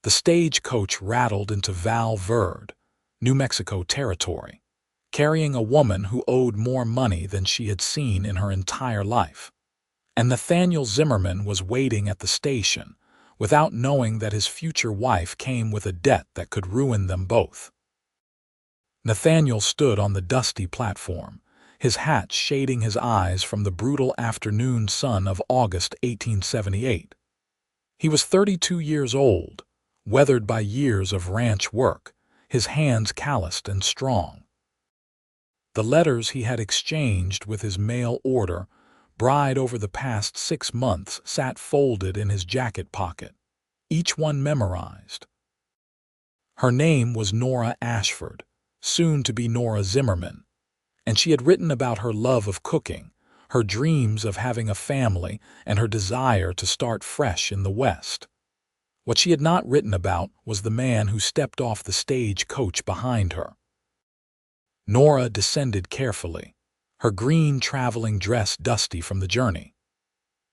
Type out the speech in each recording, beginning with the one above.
The stagecoach rattled into Val Verde, New Mexico territory, carrying a woman who owed more money than she had seen in her entire life. And Nathaniel Zimmerman was waiting at the station, without knowing that his future wife came with a debt that could ruin them both. Nathaniel stood on the dusty platform, his hat shading his eyes from the brutal afternoon sun of August 1878. He was 32 years old, weathered by years of ranch work, his hands calloused and strong. The letters he had exchanged with his mail order bride over the past 6 months sat folded in his jacket pocket, each one memorized. Her name was Nora Ashford, soon to be Nora Zimmerman, and she had written about her love of cooking, her dreams of having a family, and her desire to start fresh in the West. What she had not written about was the man who stepped off the stage coach behind her. Nora descended carefully, her green traveling dress dusty from the journey.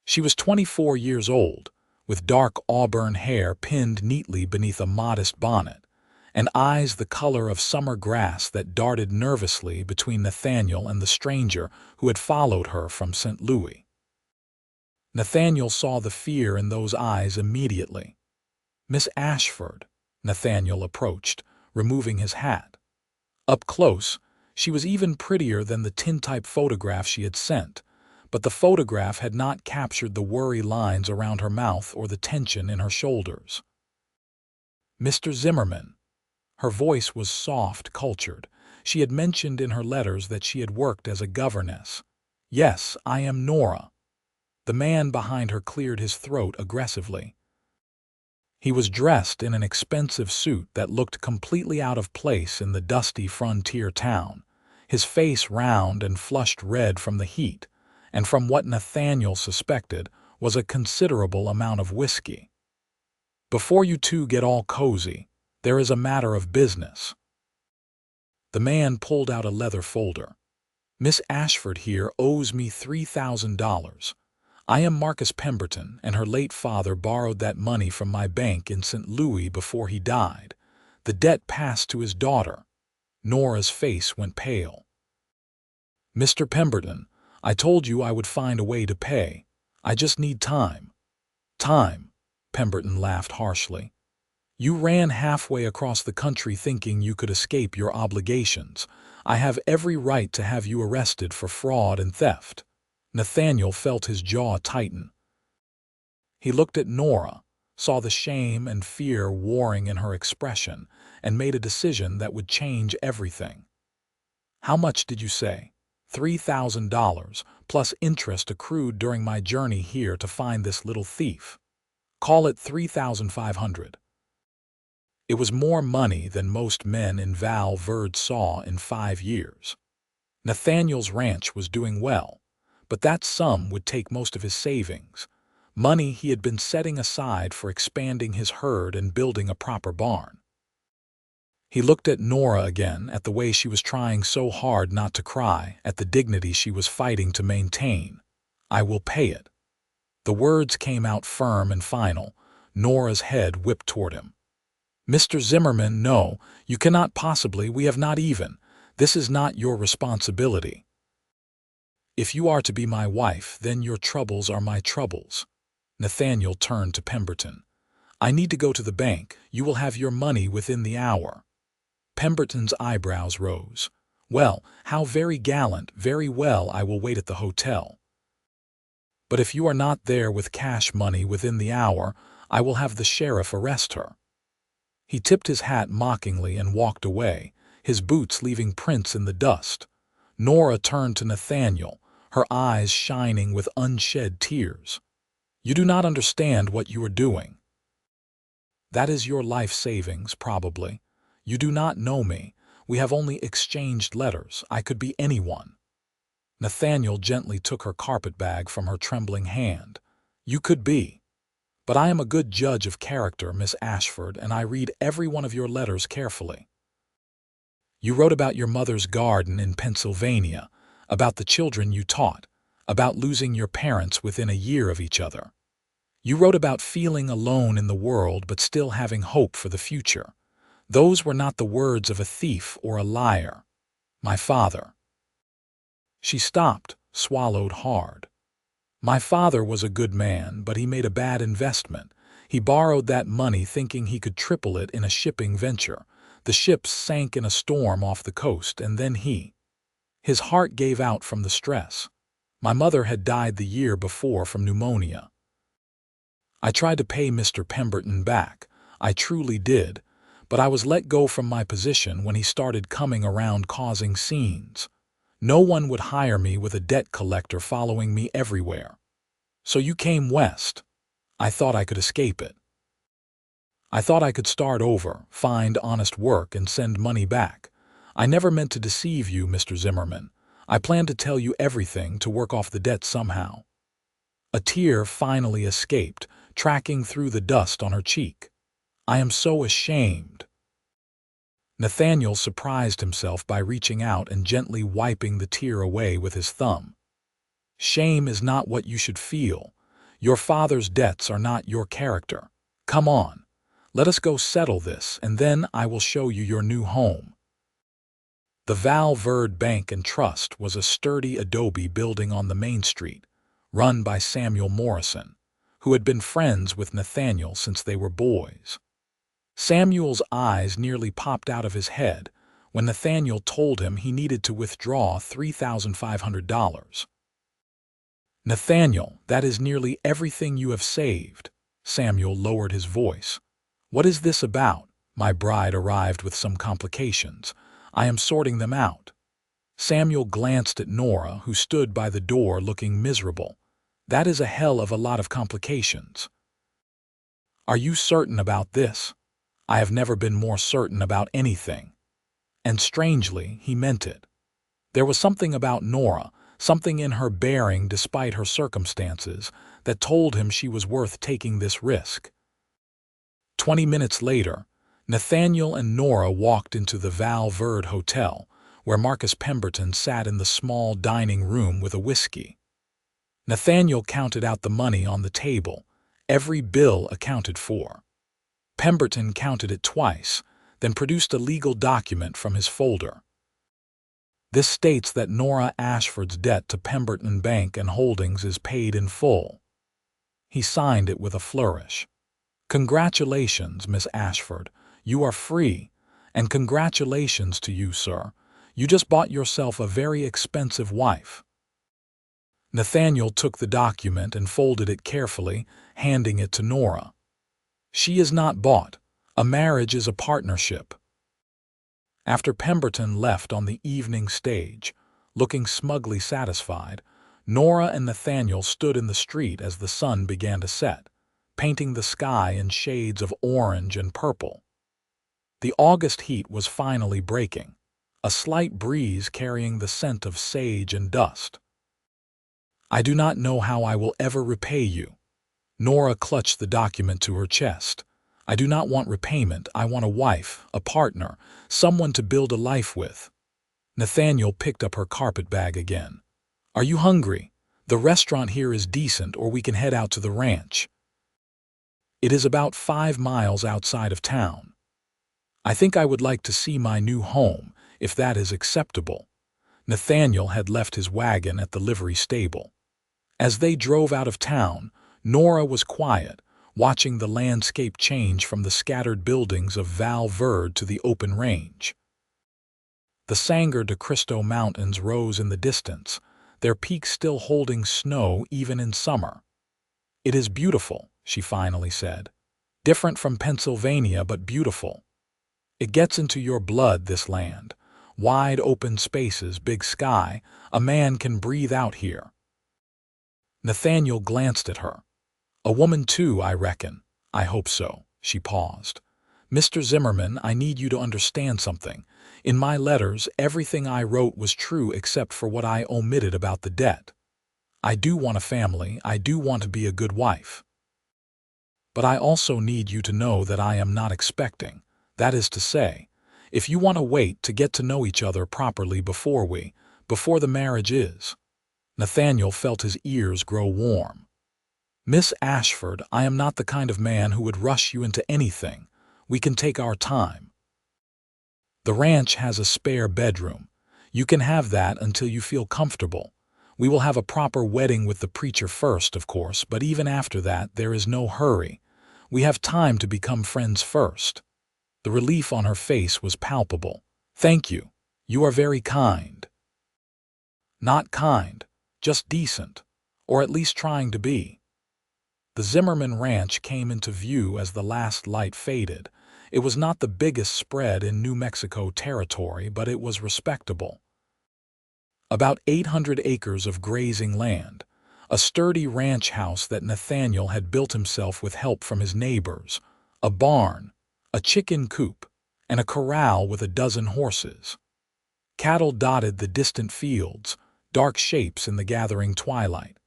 She was 24 years old, with dark auburn hair pinned neatly beneath a modest bonnet, and eyes the color of summer grass that darted nervously between Nathaniel and the stranger who had followed her from St. Louis. Nathaniel saw the fear in those eyes immediately. "Miss Ashford," Nathaniel approached, removing his hat. Up close, she was even prettier than the tintype photograph she had sent, but the photograph had not captured the worry lines around her mouth or the tension in her shoulders. "Mr. Zimmerman." Her voice was soft, cultured. She had mentioned in her letters that she had worked as a governess. "Yes, I am Nora." The man behind her cleared his throat aggressively. He was dressed in an expensive suit that looked completely out of place in the dusty frontier town, his face round and flushed red from the heat, and from what Nathaniel suspected was a considerable amount of whiskey. "Before you two get all cozy, there is a matter of business." The man pulled out a leather folder. "Miss Ashford here owes me $3,000. I am Marcus Pemberton, and her late father borrowed that money from my bank in St. Louis before he died. The debt passed to his daughter." Nora's face went pale. "Mr. Pemberton, I told you I would find a way to pay. I just need time." "Time?" Pemberton laughed harshly. "You ran halfway across the country thinking you could escape your obligations. I have every right to have you arrested for fraud and theft." Nathaniel felt his jaw tighten. He looked at Nora, saw the shame and fear warring in her expression, and made a decision that would change everything. "How much did you say?" $3,000, plus interest accrued during my journey here to find this little thief. Call it $3,500. It was more money than most men in Val Verde saw in 5 years. Nathaniel's ranch was doing well, but that sum would take most of his savings, money he had been setting aside for expanding his herd and building a proper barn. He looked at Nora again, at the way she was trying so hard not to cry, at the dignity she was fighting to maintain. "I will pay it." The words came out firm and final. Nora's head whipped toward him. "Mr. Zimmerman, no, you cannot possibly. We have not even. This is not your responsibility. If you are to be my wife, then your troubles are my troubles." Nathaniel turned to Pemberton. "I need to go to the bank. You will have your money within the hour." Pemberton's eyebrows rose. "Well, how very gallant. Very well, I will wait at the hotel. But if you are not there with cash money within the hour, I will have the sheriff arrest her." He tipped his hat mockingly and walked away, his boots leaving prints in the dust. Nora turned to Nathaniel, her eyes shining with unshed tears. "You do not understand what you are doing. That is your life savings, probably. You do not know me. We have only exchanged letters. I could be anyone." Nathaniel gently took her carpetbag from her trembling hand. "You could be. But I am a good judge of character, Miss Ashford, and I read every one of your letters carefully. You wrote about your mother's garden in Pennsylvania, about the children you taught, about losing your parents within a year of each other. You wrote about feeling alone in the world but still having hope for the future. Those were not the words of a thief or a liar. My father." She stopped, swallowed hard. "My father was a good man, but he made a bad investment. He borrowed that money thinking he could triple it in a shipping venture. The ships sank in a storm off the coast, and then his heart gave out from the stress. My mother had died the year before from pneumonia. I tried to pay Mr. Pemberton back. I truly did. But I was let go from my position when he started coming around causing scenes. No one would hire me with a debt collector following me everywhere. So you came west. I thought I could escape it. I thought I could start over, find honest work, and send money back. I never meant to deceive you, Mr. Zimmerman. I planned to tell you everything to work off the debt somehow." A tear finally escaped, tracking through the dust on her cheek. "I am so ashamed." Nathaniel surprised himself by reaching out and gently wiping the tear away with his thumb. "Shame is not what you should feel. Your father's debts are not your character. Come on. Let us go settle this, and then I will show you your new home." The Val Verde Bank and Trust was a sturdy adobe building on the main street, run by Samuel Morrison, who had been friends with Nathaniel since they were boys. Samuel's eyes nearly popped out of his head when Nathaniel told him he needed to withdraw $3,500. "Nathaniel, that is nearly everything you have saved." Samuel lowered his voice. "What is this about? My bride arrived with some complications. I am sorting them out." Samuel glanced at Nora, who stood by the door looking miserable. "That is a hell of a lot of complications." "Are you certain about this?" "I have never been more certain about anything." And strangely, he meant it. There was something about Nora, something in her bearing despite her circumstances, that told him she was worth taking this risk. 20 minutes later, Nathaniel and Nora walked into the Val Verde Hotel, where Marcus Pemberton sat in the small dining room with a whiskey. Nathaniel counted out the money on the table, every bill accounted for. Pemberton counted it twice, then produced a legal document from his folder. "This states that Nora Ashford's debt to Pemberton Bank and Holdings is paid in full." He signed it with a flourish. "Congratulations, Miss Ashford. You are free. And congratulations to you, sir. You just bought yourself a very expensive wife." Nathaniel took the document and folded it carefully, handing it to Nora. "She is not bought. A marriage is a partnership." After Pemberton left on the evening stage, looking smugly satisfied, Nora and Nathaniel stood in the street as the sun began to set, painting the sky in shades of orange and purple. The August heat was finally breaking, a slight breeze carrying the scent of sage and dust. "I do not know how I will ever repay you." Nora clutched the document to her chest. "I do not want repayment. I want a wife, a partner, someone to build a life with." Nathaniel picked up her carpet bag again. "Are you hungry? The restaurant here is decent, or we can head out to the ranch. It is about 5 miles outside of town. I think I would like to see my new home, if that is acceptable." Nathaniel had left his wagon at the livery stable. As they drove out of town, Nora was quiet, watching the landscape change from the scattered buildings of Val Verde to the open range. The Sangre de Cristo Mountains rose in the distance, their peaks still holding snow even in summer. "It is beautiful," she finally said. "Different from Pennsylvania, but beautiful. It gets into your blood, this land. Wide open spaces, big sky. A man can breathe out here." Nathaniel glanced at her. "A woman too, I reckon." "I hope so." She paused. "Mr. Zimmerman, I need you to understand something. In my letters, everything I wrote was true except for what I omitted about the debt. I do want a family. I do want to be a good wife. But I also need you to know that I am not expecting. That is to say, if you want to wait to get to know each other properly before the marriage is." Nathaniel felt his ears grow warm. Miss Ashford, I am not the kind of man who would rush you into anything. We can take our time. The ranch has a spare bedroom. You can have that until you feel comfortable. We will have a proper wedding with the preacher first, of course, but even after that, there is no hurry. We have time to become friends first. The relief on her face was palpable. Thank you. You are very kind. Not kind, just decent, or at least trying to be. The Zimmerman Ranch came into view as the last light faded. It was not the biggest spread in New Mexico territory, but it was respectable. About 800 acres of grazing land, a sturdy ranch house that Nathaniel had built himself with help from his neighbors, a barn, a chicken coop, and a corral with a dozen horses. Cattle dotted the distant fields, dark shapes in the gathering twilight.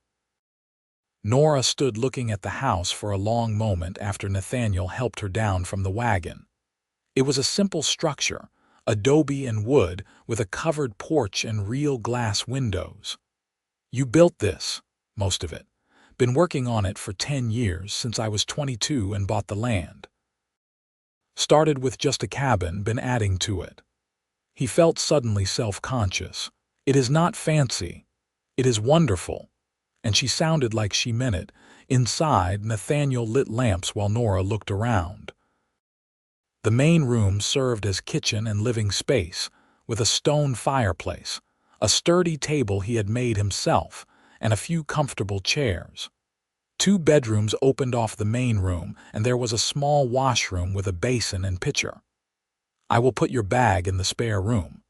Nora stood looking at the house for a long moment after Nathaniel helped her down from the wagon. It was a simple structure, adobe and wood, with a covered porch and real glass windows. You built this, most of it. Been working on it for 10 years, since I was 22 and bought the land. Started with just a cabin, been adding to it. He felt suddenly self-conscious. It is not fancy. It is wonderful. And she sounded like she meant it. Inside, Nathaniel lit lamps while Nora looked around. The main room served as kitchen and living space, with a stone fireplace, a sturdy table he had made himself, and a few comfortable chairs. 2 bedrooms opened off the main room, and there was a small washroom with a basin and pitcher. I will put your bag in the spare room.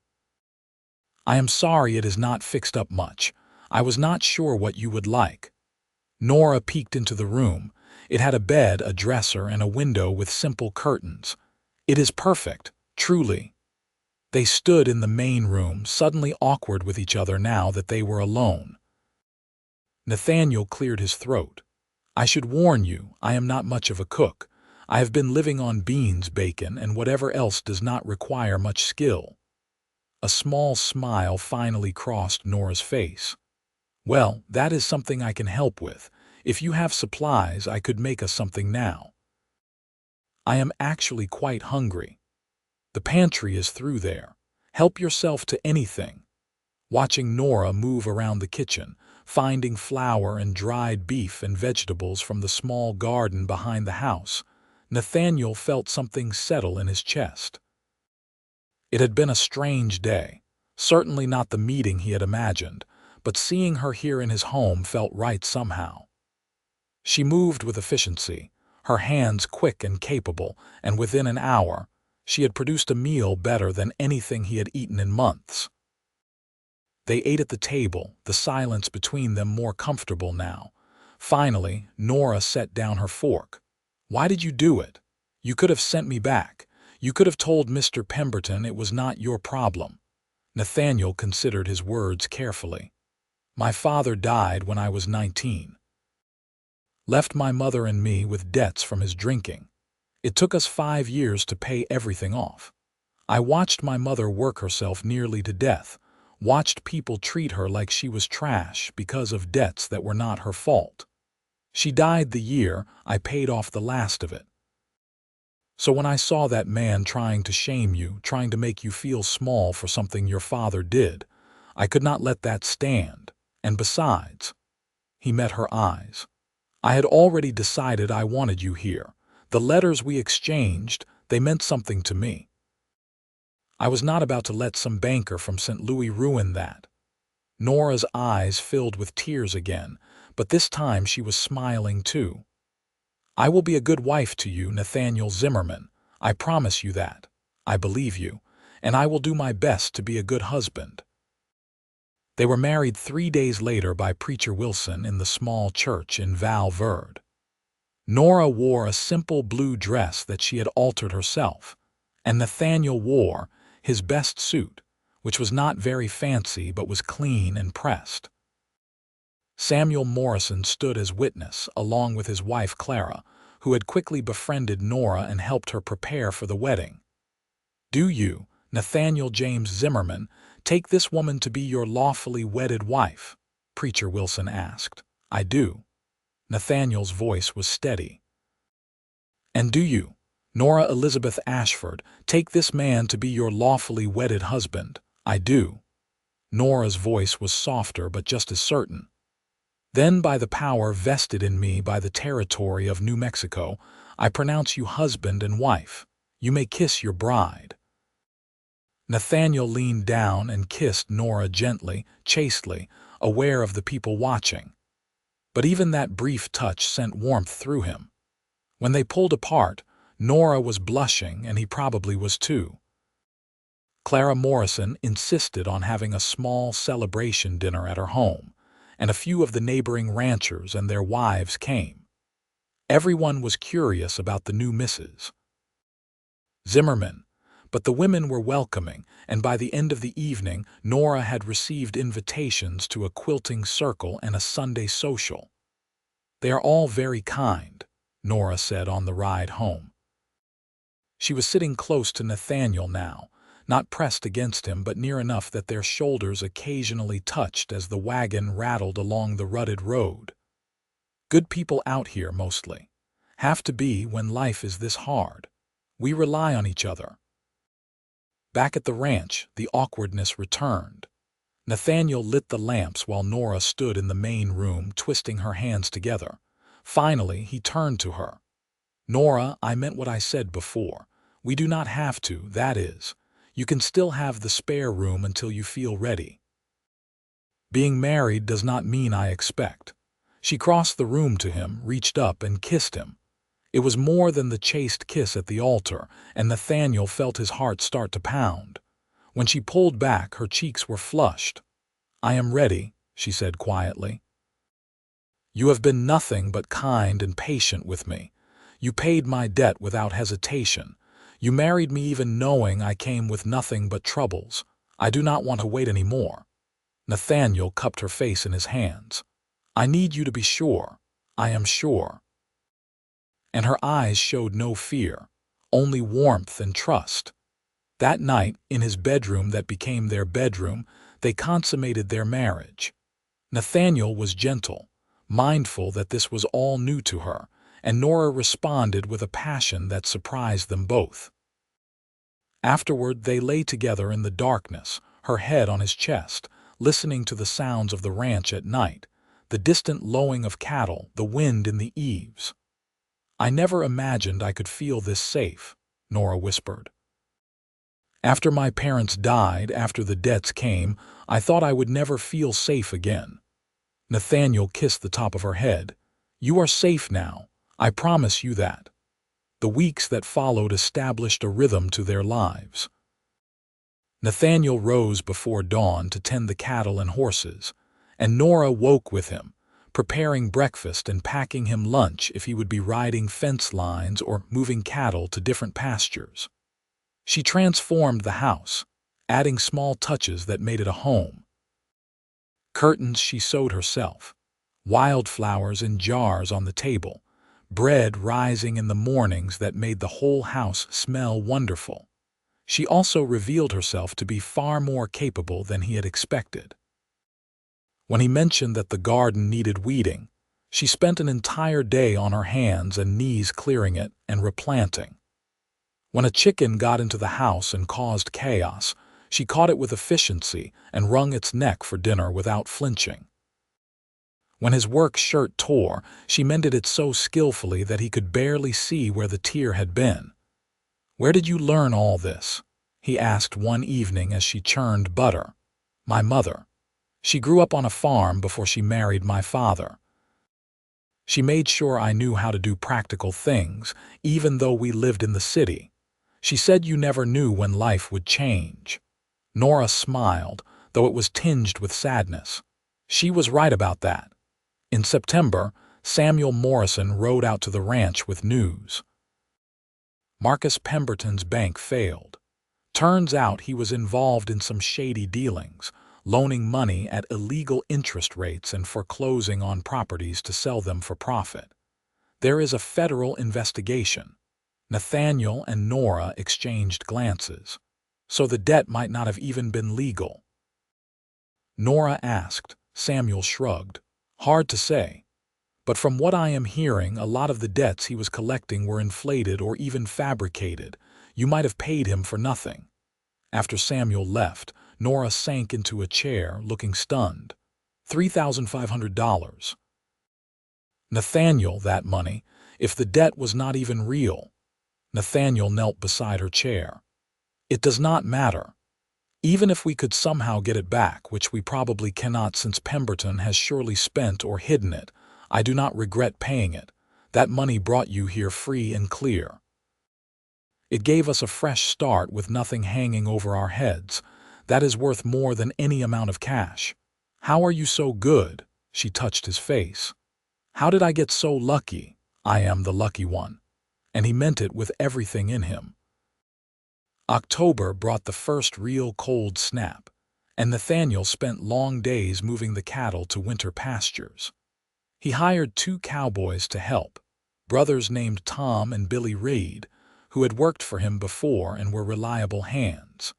I am sorry it is not fixed up much. I was not sure what you would like. Nora peeked into the room. It had a bed, a dresser, and a window with simple curtains. It is perfect, truly. They stood in the main room, suddenly awkward with each other now that they were alone. Nathaniel cleared his throat. I should warn you, I am not much of a cook. I have been living on beans, bacon, and whatever else does not require much skill. A small smile finally crossed Nora's face. Well, that is something I can help with. If you have supplies, I could make us something now. I am actually quite hungry. The pantry is through there. Help yourself to anything. Watching Nora move around the kitchen, finding flour and dried beef and vegetables from the small garden behind the house, Nathaniel felt something settle in his chest. It had been a strange day, certainly not the meeting he had imagined, but seeing her here in his home felt right somehow. She moved with efficiency, her hands quick and capable, and within an hour, she had produced a meal better than anything he had eaten in months. They ate at the table, the silence between them more comfortable now. Finally, Nora set down her fork. Why did you do it? You could have sent me back. You could have told Mr. Pemberton it was not your problem. Nathaniel considered his words carefully. My father died when I was 19. Left my mother and me with debts from his drinking. It took us 5 years to pay everything off. I watched my mother work herself nearly to death, watched people treat her like she was trash because of debts that were not her fault. She died the year I paid off the last of it. So when I saw that man trying to shame you, trying to make you feel small for something your father did, I could not let that stand. And besides, he met her eyes. I had already decided I wanted you here. The letters we exchanged, they meant something to me. I was not about to let some banker from St. Louis ruin that. Nora's eyes filled with tears again, but this time she was smiling too. I will be a good wife to you, Nathaniel Zimmerman. I promise you that. I believe you, and I will do my best to be a good husband. They were married 3 days later by Preacher Wilson in the small church in Val Verde. Nora wore a simple blue dress that she had altered herself, and Nathaniel wore his best suit, which was not very fancy but was clean and pressed. Samuel Morrison stood as witness, along with his wife Clara, who had quickly befriended Nora and helped her prepare for the wedding. Do you, Nathaniel James Zimmerman, take this woman to be your lawfully wedded wife? Preacher Wilson asked. I do. Nathaniel's voice was steady. "And do you, Nora Elizabeth Ashford, take this man to be your lawfully wedded husband?" "I do." Nora's voice was softer but just as certain. "Then by the power vested in me by the territory of New Mexico, I pronounce you husband and wife. You may kiss your bride." Nathaniel leaned down and kissed Nora gently, chastely, aware of the people watching. But even that brief touch sent warmth through him. When they pulled apart, Nora was blushing, and he probably was too. Clara Morrison insisted on having a small celebration dinner at her home, and a few of the neighboring ranchers and their wives came. Everyone was curious about the new Mrs. Zimmerman, but the women were welcoming, and by the end of the evening, Nora had received invitations to a quilting circle and a Sunday social. "They are all very kind," Nora said on the ride home. She was sitting close to Nathaniel now, not pressed against him but near enough that their shoulders occasionally touched as the wagon rattled along the rutted road. "Good people out here mostly. Have to be when life is this hard. We rely on each other." Back at the ranch, the awkwardness returned. Nathaniel lit the lamps while Nora stood in the main room twisting her hands together. Finally, he turned to her. "Nora, I meant what I said before. We do not have to, that is. You can still have the spare room until you feel ready. Being married does not mean I expect." She crossed the room to him, reached up and kissed him. It was more than the chaste kiss at the altar, and Nathaniel felt his heart start to pound. When she pulled back, her cheeks were flushed. "I am ready," she said quietly. "You have been nothing but kind and patient with me. You paid my debt without hesitation. You married me even knowing I came with nothing but troubles. I do not want to wait any more." Nathaniel cupped her face in his hands. "I need you to be sure. I am sure." And her eyes showed no fear, only warmth and trust. That night, in his bedroom that became their bedroom, they consummated their marriage. Nathaniel was gentle, mindful that this was all new to her, and Nora responded with a passion that surprised them both. Afterward, they lay together in the darkness, her head on his chest, listening to the sounds of the ranch at night, the distant lowing of cattle, the wind in the eaves. "I never imagined I could feel this safe," Nora whispered. "After my parents died, after the debts came, I thought I would never feel safe again." Nathaniel kissed the top of her head. "You are safe now. I promise you that." The weeks that followed established a rhythm to their lives. Nathaniel rose before dawn to tend the cattle and horses, and Nora woke with him, preparing breakfast and packing him lunch if he would be riding fence lines or moving cattle to different pastures. She transformed the house, adding small touches that made it a home. Curtains she sewed herself, wildflowers in jars on the table, bread rising in the mornings that made the whole house smell wonderful. She also revealed herself to be far more capable than he had expected. When he mentioned that the garden needed weeding, she spent an entire day on her hands and knees clearing it and replanting. When a chicken got into the house and caused chaos, she caught it with efficiency and wrung its neck for dinner without flinching. When his work shirt tore, she mended it so skillfully that he could barely see where the tear had been. "Where did you learn all this?" he asked one evening as she churned butter. "My mother. She grew up on a farm before she married my father. She made sure I knew how to do practical things, even though we lived in the city. She said you never knew when life would change." Nora smiled, though it was tinged with sadness. She was right about that. In September, Samuel Morrison rode out to the ranch with news. Marcus Pemberton's bank failed. Turns out he was involved in some shady dealings, loaning money at illegal interest rates and foreclosing on properties to sell them for profit. There is a federal investigation. Nathaniel and Nora exchanged glances. So the debt might not have even been legal. Nora asked. Samuel shrugged. "Hard to say. But from what I am hearing, a lot of the debts he was collecting were inflated or even fabricated. You might have paid him for nothing." After Samuel left, Nora sank into a chair, looking stunned. $3,500. Nathaniel, that money, if the debt was not even real. Nathaniel knelt beside her chair. "It does not matter. Even if we could somehow get it back, which we probably cannot since Pemberton has surely spent or hidden it, I do not regret paying it. That money brought you here free and clear. It gave us a fresh start with nothing hanging over our heads. That is worth more than any amount of cash. How are you so good?" She touched his face. "How did I get so lucky? I am the lucky one." And he meant it with everything in him. October brought the first real cold snap, and Nathaniel spent long days moving the cattle to winter pastures. He hired 2 cowboys to help, brothers named Tom and Billy Reed, who had worked for him before and were reliable hands.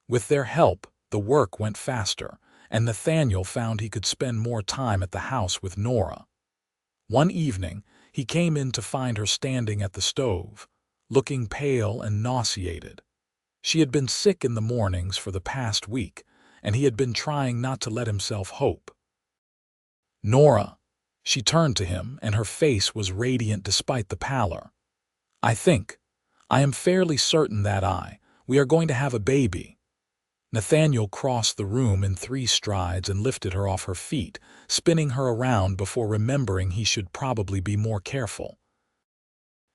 With their help, the work went faster, and Nathaniel found he could spend more time at the house with Nora. One evening, he came in to find her standing at the stove, looking pale and nauseated. She had been sick in the mornings for the past week, and he had been trying not to let himself hope. "Nora," she turned to him, and her face was radiant despite the pallor. I am fairly certain that we are going to have a baby." Nathaniel crossed the room in 3 strides and lifted her off her feet, spinning her around before remembering he should probably be more careful.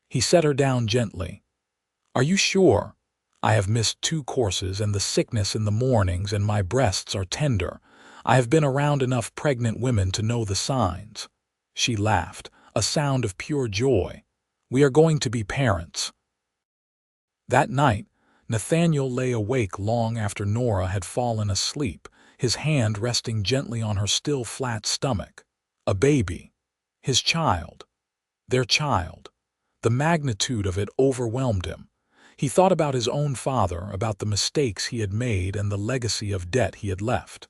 He set her down gently. "Are you sure? I have missed 2 courses and the sickness in the mornings, and my breasts are tender. I have been around enough pregnant women to know the signs." She laughed, a sound of pure joy. "We are going to be parents." That night, Nathaniel lay awake long after Nora had fallen asleep, his hand resting gently on her still flat stomach. A baby. His child. Their child. The magnitude of it overwhelmed him. He thought about his own father, about the mistakes he had made and the legacy of debt he had left.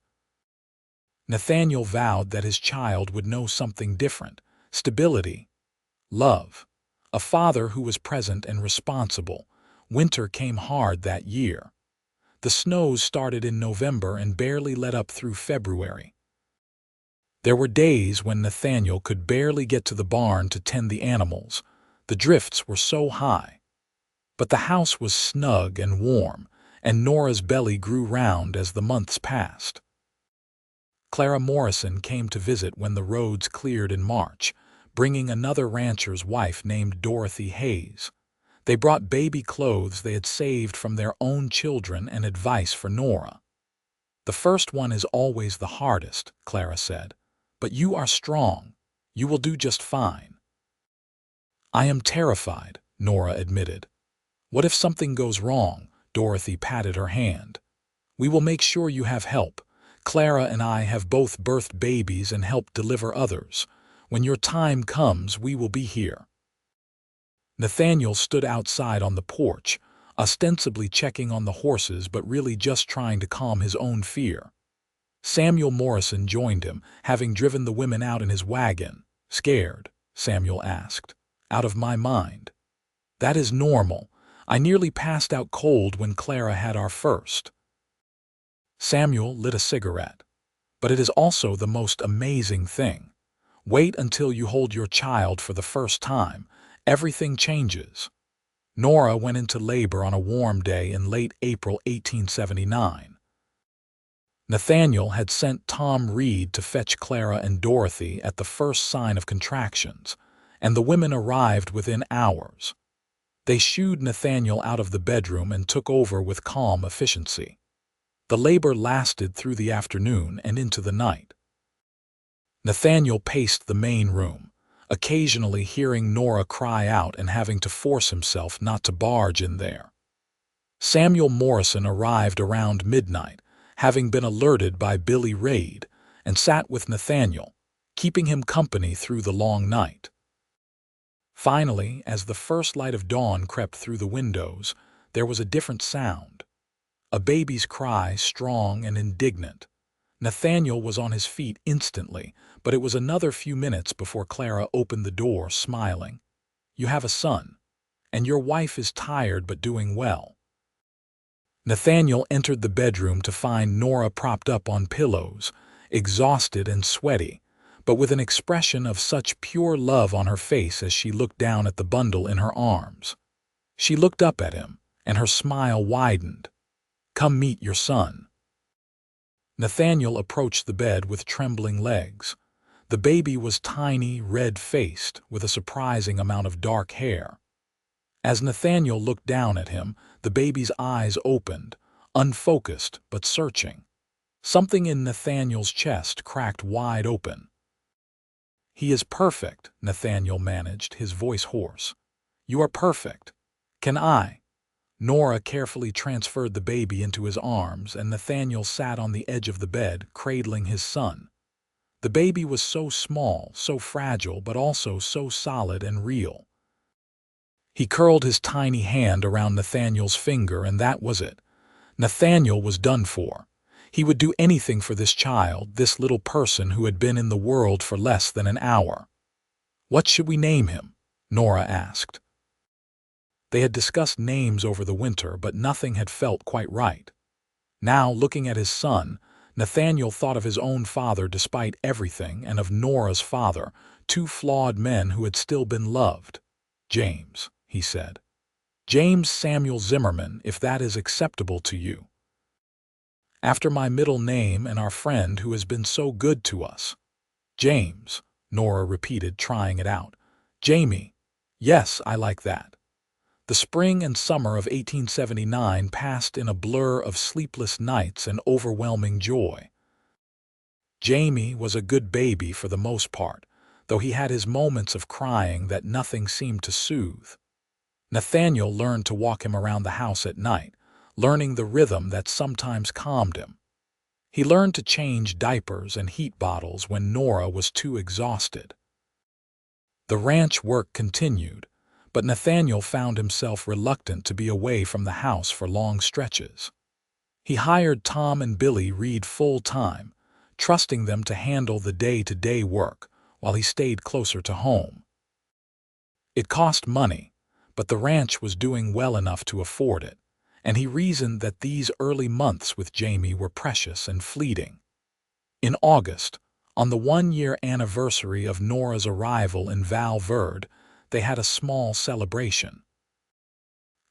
Nathaniel vowed that his child would know something different: stability, love, a father who was present and responsible. Winter came hard that year. The snows started in November and barely let up through February. There were days when Nathaniel could barely get to the barn to tend the animals. The drifts were so high. But the house was snug and warm, and Nora's belly grew round as the months passed. Clara Morrison came to visit when the roads cleared in March, bringing another rancher's wife named Dorothy Hayes. They brought baby clothes they had saved from their own children and advice for Nora. "The first one is always the hardest," Clara said. "But you are strong. You will do just fine." "I am terrified," Nora admitted. "What if something goes wrong?" Dorothy patted her hand. "We will make sure you have help. Clara and I have both birthed babies and helped deliver others. When your time comes, we will be here." Nathaniel stood outside on the porch, ostensibly checking on the horses but really just trying to calm his own fear. Samuel Morrison joined him, having driven the women out in his wagon. "Scared?" Samuel asked. "Out of my mind." "That is normal. I nearly passed out cold when Clara had our first." Samuel lit a cigarette. "But it is also the most amazing thing. Wait until you hold your child for the first time. Everything changes." Nora went into labor on a warm day in late April 1879. Nathaniel had sent Tom Reed to fetch Clara and Dorothy at the first sign of contractions, and the women arrived within hours. They shooed Nathaniel out of the bedroom and took over with calm efficiency. The labor lasted through the afternoon and into the night. Nathaniel paced the main room, occasionally hearing Nora cry out and having to force himself not to barge in there. Samuel Morrison arrived around midnight, having been alerted by Billy Reed, and sat with Nathaniel, keeping him company through the long night. Finally, as the first light of dawn crept through the windows, there was a different sound. A baby's cry, strong and indignant. Nathaniel was on his feet instantly, but it was another few minutes before Clara opened the door, smiling. "You have a son, and your wife is tired but doing well." Nathaniel entered the bedroom to find Nora propped up on pillows, exhausted and sweaty, but with an expression of such pure love on her face as she looked down at the bundle in her arms. She looked up at him, and her smile widened. "Come meet your son." Nathaniel approached the bed with trembling legs. The baby was tiny, red-faced, with a surprising amount of dark hair. As Nathaniel looked down at him, the baby's eyes opened, unfocused but searching. Something in Nathaniel's chest cracked wide open. "He is perfect," Nathaniel managed, his voice hoarse. "You are perfect. Can I?" Nora carefully transferred the baby into his arms, and Nathaniel sat on the edge of the bed, cradling his son. The baby was so small, so fragile, but also so solid and real. He curled his tiny hand around Nathaniel's finger, and that was it. Nathaniel was done for. He would do anything for this child, this little person who had been in the world for less than an hour. "What should we name him?" Nora asked. They had discussed names over the winter, but nothing had felt quite right. Now, looking at his son, Nathaniel thought of his own father despite everything, and of Nora's father, two flawed men who had still been loved. "James," he said. "James Samuel Zimmerman, if that is acceptable to you. After my middle name and our friend who has been so good to us." "James," Nora repeated, trying it out. "Jamie. Yes, I like that." The spring and summer of 1879 passed in a blur of sleepless nights and overwhelming joy. Jamie was a good baby for the most part, though he had his moments of crying that nothing seemed to soothe. Nathaniel learned to walk him around the house at night, learning the rhythm that sometimes calmed him. He learned to change diapers and heat bottles when Nora was too exhausted. The ranch work continued, but Nathaniel found himself reluctant to be away from the house for long stretches. He hired Tom and Billy Reed full-time, trusting them to handle the day-to-day work while he stayed closer to home. It cost money, but the ranch was doing well enough to afford it, and he reasoned that these early months with Jamie were precious and fleeting. In August, on the one-year anniversary of Nora's arrival in Val Verde, they had a small celebration.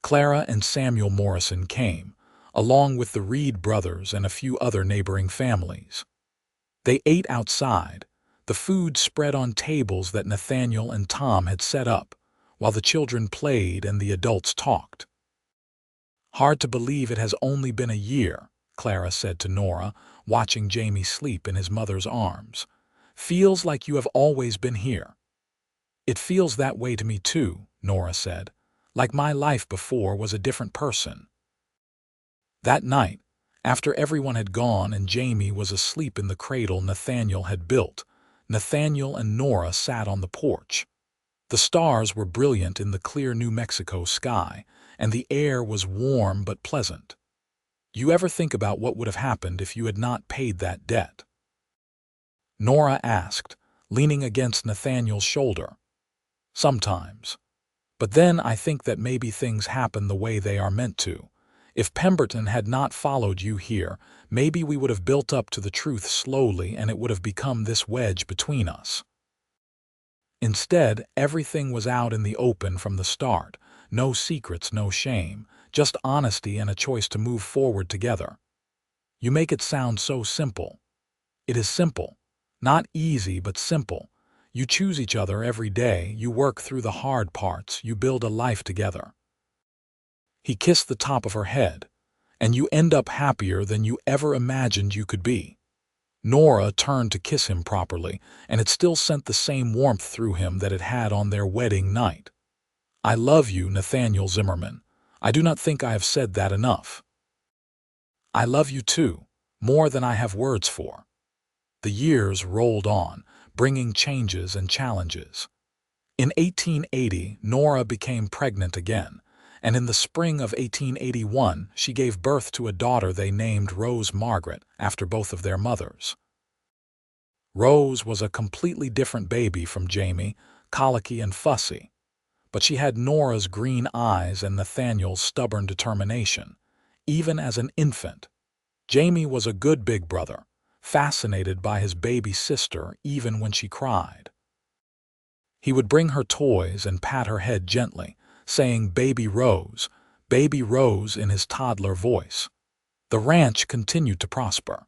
Clara and Samuel Morrison came, along with the Reed brothers and a few other neighboring families. They ate outside, the food spread on tables that Nathaniel and Tom had set up, while the children played and the adults talked. "Hard to believe it has only been a year," Clara said to Nora, watching Jamie sleep in his mother's arms. "Feels like you have always been here." "It feels that way to me too," Nora said, "like my life before was a different person." That night, after everyone had gone and Jamie was asleep in the cradle Nathaniel had built, Nathaniel and Nora sat on the porch. The stars were brilliant in the clear New Mexico sky, and the air was warm but pleasant. "You ever think about what would have happened if you had not paid that debt?" Nora asked, leaning against Nathaniel's shoulder. "Sometimes. But then I think that maybe things happen the way they are meant to. If Pemberton had not followed you here, maybe we would have built up to the truth slowly and it would have become this wedge between us. Instead, everything was out in the open from the start. No secrets, no shame, just honesty and a choice to move forward together. You make it sound so simple. It is simple. Not easy, but simple. You choose each other every day, you work through the hard parts, you build a life together." He kissed the top of her head, "And you end up happier than you ever imagined you could be." Nora turned to kiss him properly, and it still sent the same warmth through him that it had on their wedding night. "I love you, Nathaniel Zimmerman. I do not think I have said that enough." "I love you too, more than I have words for." The years rolled on, bringing changes and challenges. In 1880, Nora became pregnant again, and in the spring of 1881 she gave birth to a daughter they named Rose Margaret after both of their mothers. Rose was a completely different baby from Jamie, colicky and fussy, but she had Nora's green eyes and Nathaniel's stubborn determination. Even as an infant, Jamie was a good big brother, fascinated by his baby sister even when she cried. He would bring her toys and pat her head gently, saying Baby Rose in his toddler voice. The ranch continued to prosper.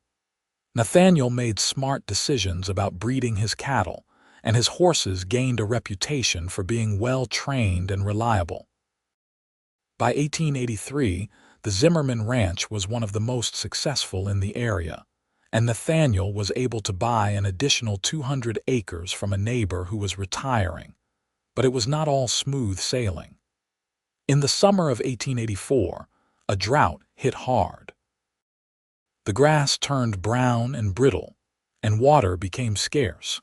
Nathaniel made smart decisions about breeding his cattle, and his horses gained a reputation for being well-trained and reliable. By 1883, the Zimmerman Ranch was one of the most successful in the area, and Nathaniel was able to buy an additional 200 acres from a neighbor who was retiring. But it was not all smooth sailing. In the summer of 1884, a drought hit hard. The grass turned brown and brittle, and water became scarce.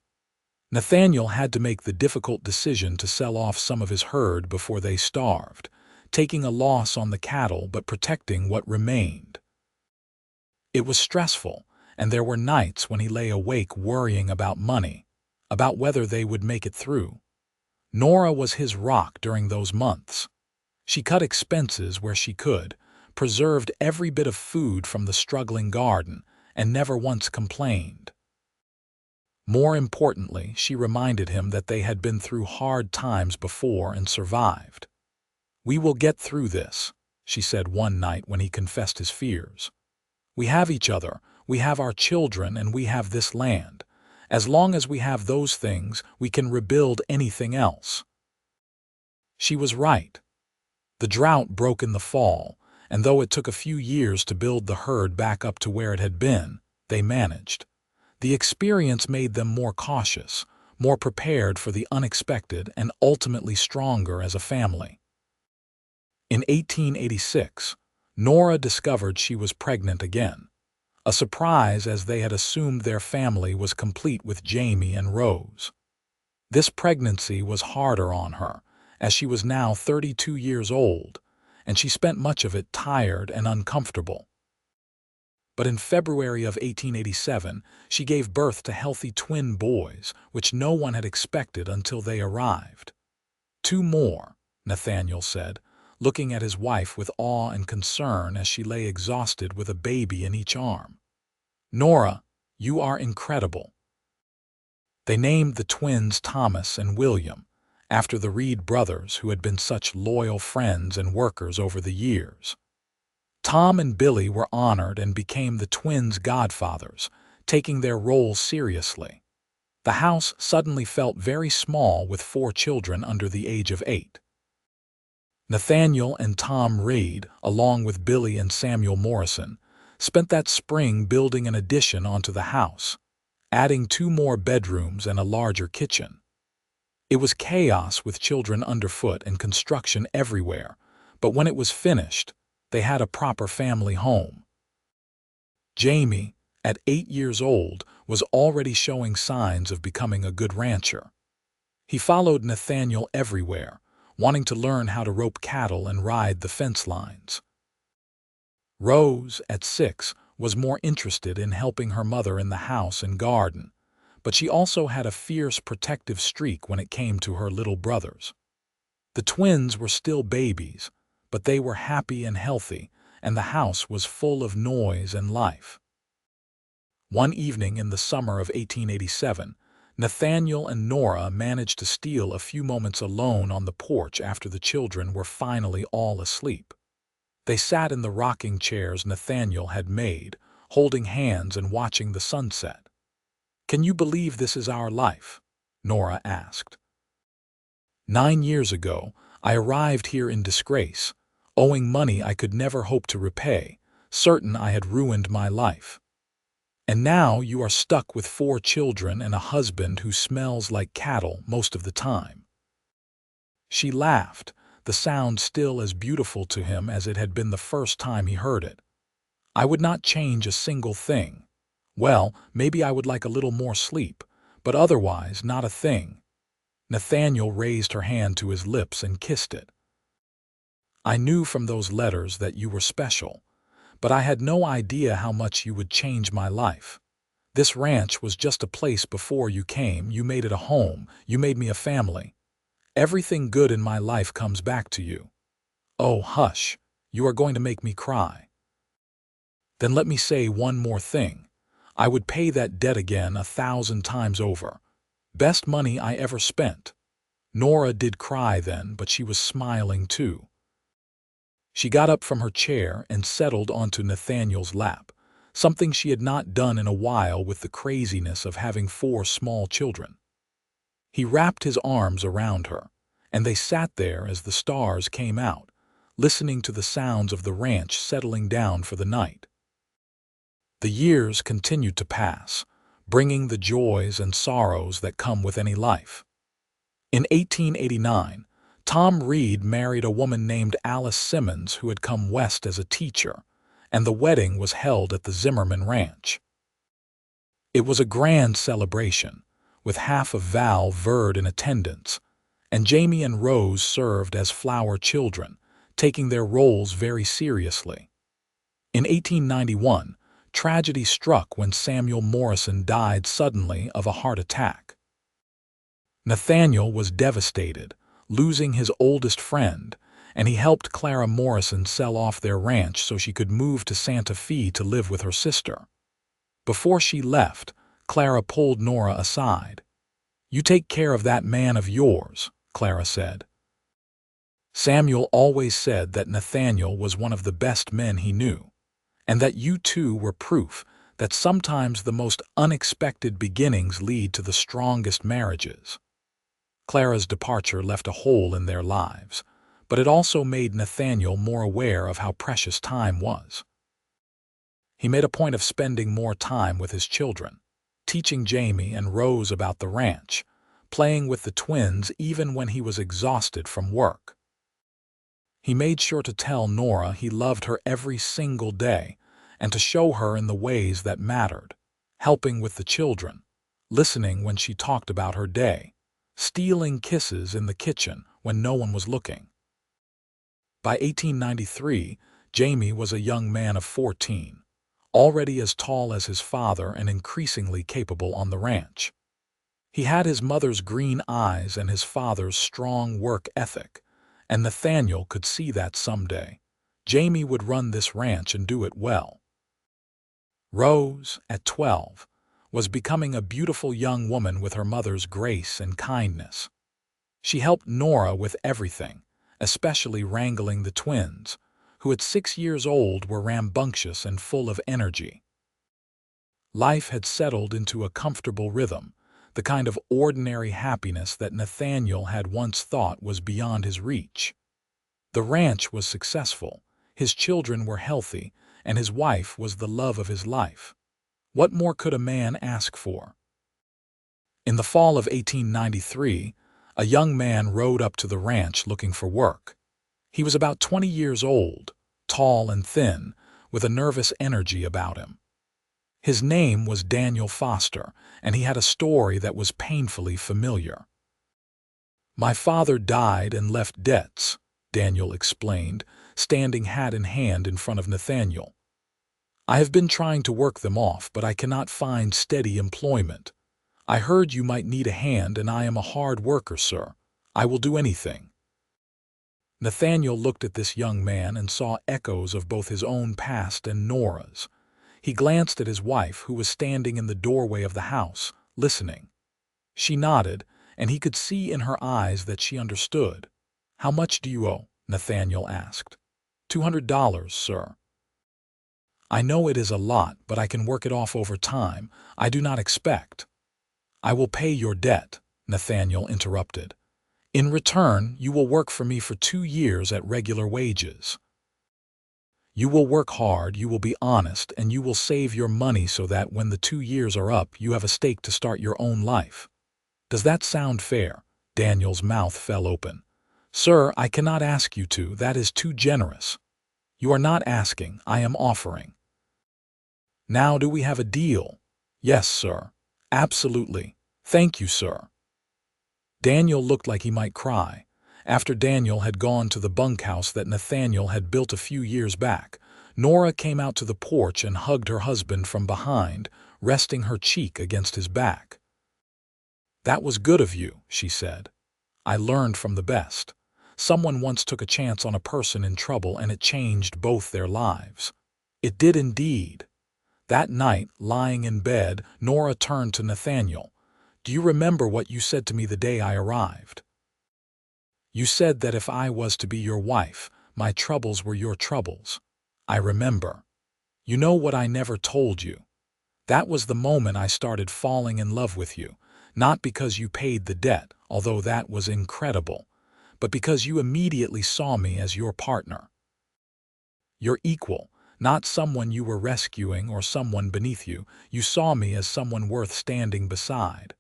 Nathaniel had to make the difficult decision to sell off some of his herd before they starved, taking a loss on the cattle but protecting what remained. It was stressful, and there were nights when he lay awake worrying about money, about whether they would make it through. Nora was his rock during those months. She cut expenses where she could, preserved every bit of food from the struggling garden, and never once complained. More importantly, she reminded him that they had been through hard times before and survived. "We will get through this," she said one night when he confessed his fears. "We have each other, we have our children, and we have this land. As long as we have those things, we can rebuild anything else." She was right. The drought broke in the fall, and though it took a few years to build the herd back up to where it had been, they managed. The experience made them more cautious, more prepared for the unexpected, and ultimately stronger as a family. In 1886, Nora discovered she was pregnant again, a surprise as they had assumed their family was complete with Jamie and Rose. This pregnancy was harder on her, as she was now 32 years old, and she spent much of it tired and uncomfortable. But in February of 1887, she gave birth to healthy twin boys, which no one had expected until they arrived. "Two more," Nathaniel said, looking at his wife with awe and concern as she lay exhausted with a baby in each arm. "Nora, you are incredible." They named the twins Thomas and William, after the Reed brothers who had been such loyal friends and workers over the years. Tom and Billy were honored and became the twins' godfathers, taking their roles seriously. The house suddenly felt very small with 4 children under the age of 8. Nathaniel and Tom Reed, along with Billy and Samuel Morrison, spent that spring building an addition onto the house, adding 2 more bedrooms and a larger kitchen. It was chaos with children underfoot and construction everywhere, but when it was finished, they had a proper family home. Jamie, at 8 years old, was already showing signs of becoming a good rancher. He followed Nathaniel everywhere, wanting to learn how to rope cattle and ride the fence lines. Rose, at 6, was more interested in helping her mother in the house and garden, but she also had a fierce protective streak when it came to her little brothers. The twins were still babies, but they were happy and healthy, and the house was full of noise and life. One evening in the summer of 1887, Nathaniel and Nora managed to steal a few moments alone on the porch after the children were finally all asleep. They sat in the rocking chairs Nathaniel had made, holding hands and watching the sunset. "Can you believe this is our life?" Nora asked. "9 years ago, I arrived here in disgrace, owing money I could never hope to repay, certain I had ruined my life. And now you are stuck with 4 children and a husband who smells like cattle most of the time." She laughed, the sound still as beautiful to him as it had been the first time he heard it. "I would not change a single thing. Well, maybe I would like a little more sleep, but otherwise not a thing." Nathaniel raised her hand to his lips and kissed it. I knew from those letters that you were special, but I had no idea how much you would change my life. This ranch was just a place before you came. You made it a home. You made me a family. Everything good in my life comes back to you. Oh, hush. You are going to make me cry. Then let me say one more thing. I would pay that debt again 1,000 times over. Best money I ever spent. Nora did cry then, but she was smiling too. She got up from her chair and settled onto Nathaniel's lap, something she had not done in a while with the craziness of having 4 small children. He wrapped his arms around her, and they sat there as the stars came out, listening to the sounds of the ranch settling down for the night. The years continued to pass, bringing the joys and sorrows that come with any life. In 1889, Tom Reed married a woman named Alice Simmons who had come west as a teacher, and the wedding was held at the Zimmerman Ranch. It was a grand celebration, with half of Val Verde in attendance, and Jamie and Rose served as flower children, taking their roles very seriously. In 1891, tragedy struck when Samuel Morrison died suddenly of a heart attack. Nathaniel was devastated, losing his oldest friend, and he helped Clara Morrison sell off their ranch so she could move to Santa Fe to live with her sister. Before she left, Clara pulled Nora aside. "You take care of that man of yours," Clara said. Samuel always said that Nathaniel was one of the best men he knew, and that you two were proof that sometimes the most unexpected beginnings lead to the strongest marriages. Clara's departure left a hole in their lives, but it also made Nathaniel more aware of how precious time was. He made a point of spending more time with his children, teaching Jamie and Rose about the ranch, playing with the twins even when he was exhausted from work. He made sure to tell Nora he loved her every single day and to show her in the ways that mattered, helping with the children, listening when she talked about her day, stealing kisses in the kitchen when no one was looking. By 1893, Jamie was a young man of 14, already as tall as his father and increasingly capable on the ranch. He had his mother's green eyes and his father's strong work ethic, and Nathaniel could see that someday Jamie would run this ranch and do it well. Rose, at 12, was becoming a beautiful young woman with her mother's grace and kindness. She helped Nora with everything, especially wrangling the twins, who at 6 years old were rambunctious and full of energy. Life had settled into a comfortable rhythm, the kind of ordinary happiness that Nathaniel had once thought was beyond his reach. The ranch was successful, his children were healthy, and his wife was the love of his life. What more could a man ask for? In the fall of 1893, a young man rode up to the ranch looking for work. He was about 20 years old, tall and thin, with a nervous energy about him. His name was Daniel Foster, and he had a story that was painfully familiar. "My father died and left debts," Daniel explained, standing hat in hand in front of Nathaniel. "I have been trying to work them off, but I cannot find steady employment. I heard you might need a hand, and I am a hard worker, sir. I will do anything." Nathaniel looked at this young man and saw echoes of both his own past and Nora's. He glanced at his wife, who was standing in the doorway of the house, listening. She nodded, and he could see in her eyes that she understood. "How much do you owe?" Nathaniel asked. $200, sir." "I know it is a lot, but I can work it off over time. I do not expect." "I will pay your debt," Nathaniel interrupted. "In return, you will work for me for 2 years at regular wages. You will work hard, you will be honest, and you will save your money so that when the 2 years are up, you have a stake to start your own life. Does that sound fair?" Daniel's mouth fell open. "Sir, I cannot ask you to. That is too generous." "You are not asking, I am offering." "Now do we have a deal?" "Yes, sir. Absolutely. Thank you, sir." Daniel looked like he might cry, After Daniel had gone to the bunkhouse that Nathaniel had built a few years back, Nora came out to the porch and hugged her husband from behind, resting her cheek against his back. "That was good of you," she said. "I learned from the best. Someone once took a chance on a person in trouble and it changed both their lives." It did indeed. That night, lying in bed, Nora turned to Nathaniel. "Do you remember what you said to me the day I arrived? You said that if I was to be your wife, my troubles were your troubles." "I remember. You know what I never told you? That was the moment I started falling in love with you, not because you paid the debt, although that was incredible, but because you immediately saw me as your partner. Your equal, not someone you were rescuing or someone beneath you. You saw me as someone worth standing beside."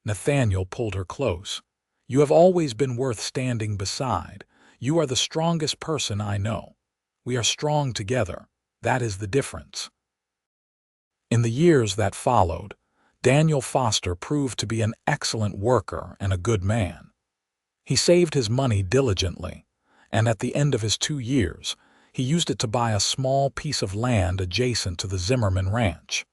Nathaniel pulled her close. "You have always been worth standing beside. You are the strongest person I know. We are strong together. That is the difference." In the years that followed, Daniel Foster proved to be an excellent worker and a good man. He saved his money diligently, and at the end of his 2 years, he used it to buy a small piece of land adjacent to the Zimmerman ranch.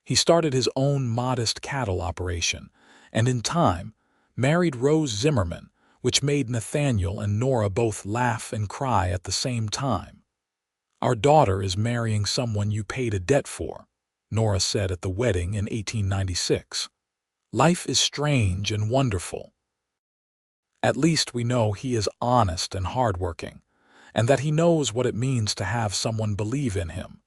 He started his own modest cattle operation, and in time, married Rose Zimmerman, which made Nathaniel and Nora both laugh and cry at the same time. "Our daughter is marrying someone you paid a debt for," Nora said at the wedding in 1896. "Life is strange and wonderful. At least we know he is honest and hardworking, and that he knows what it means to have someone believe in him."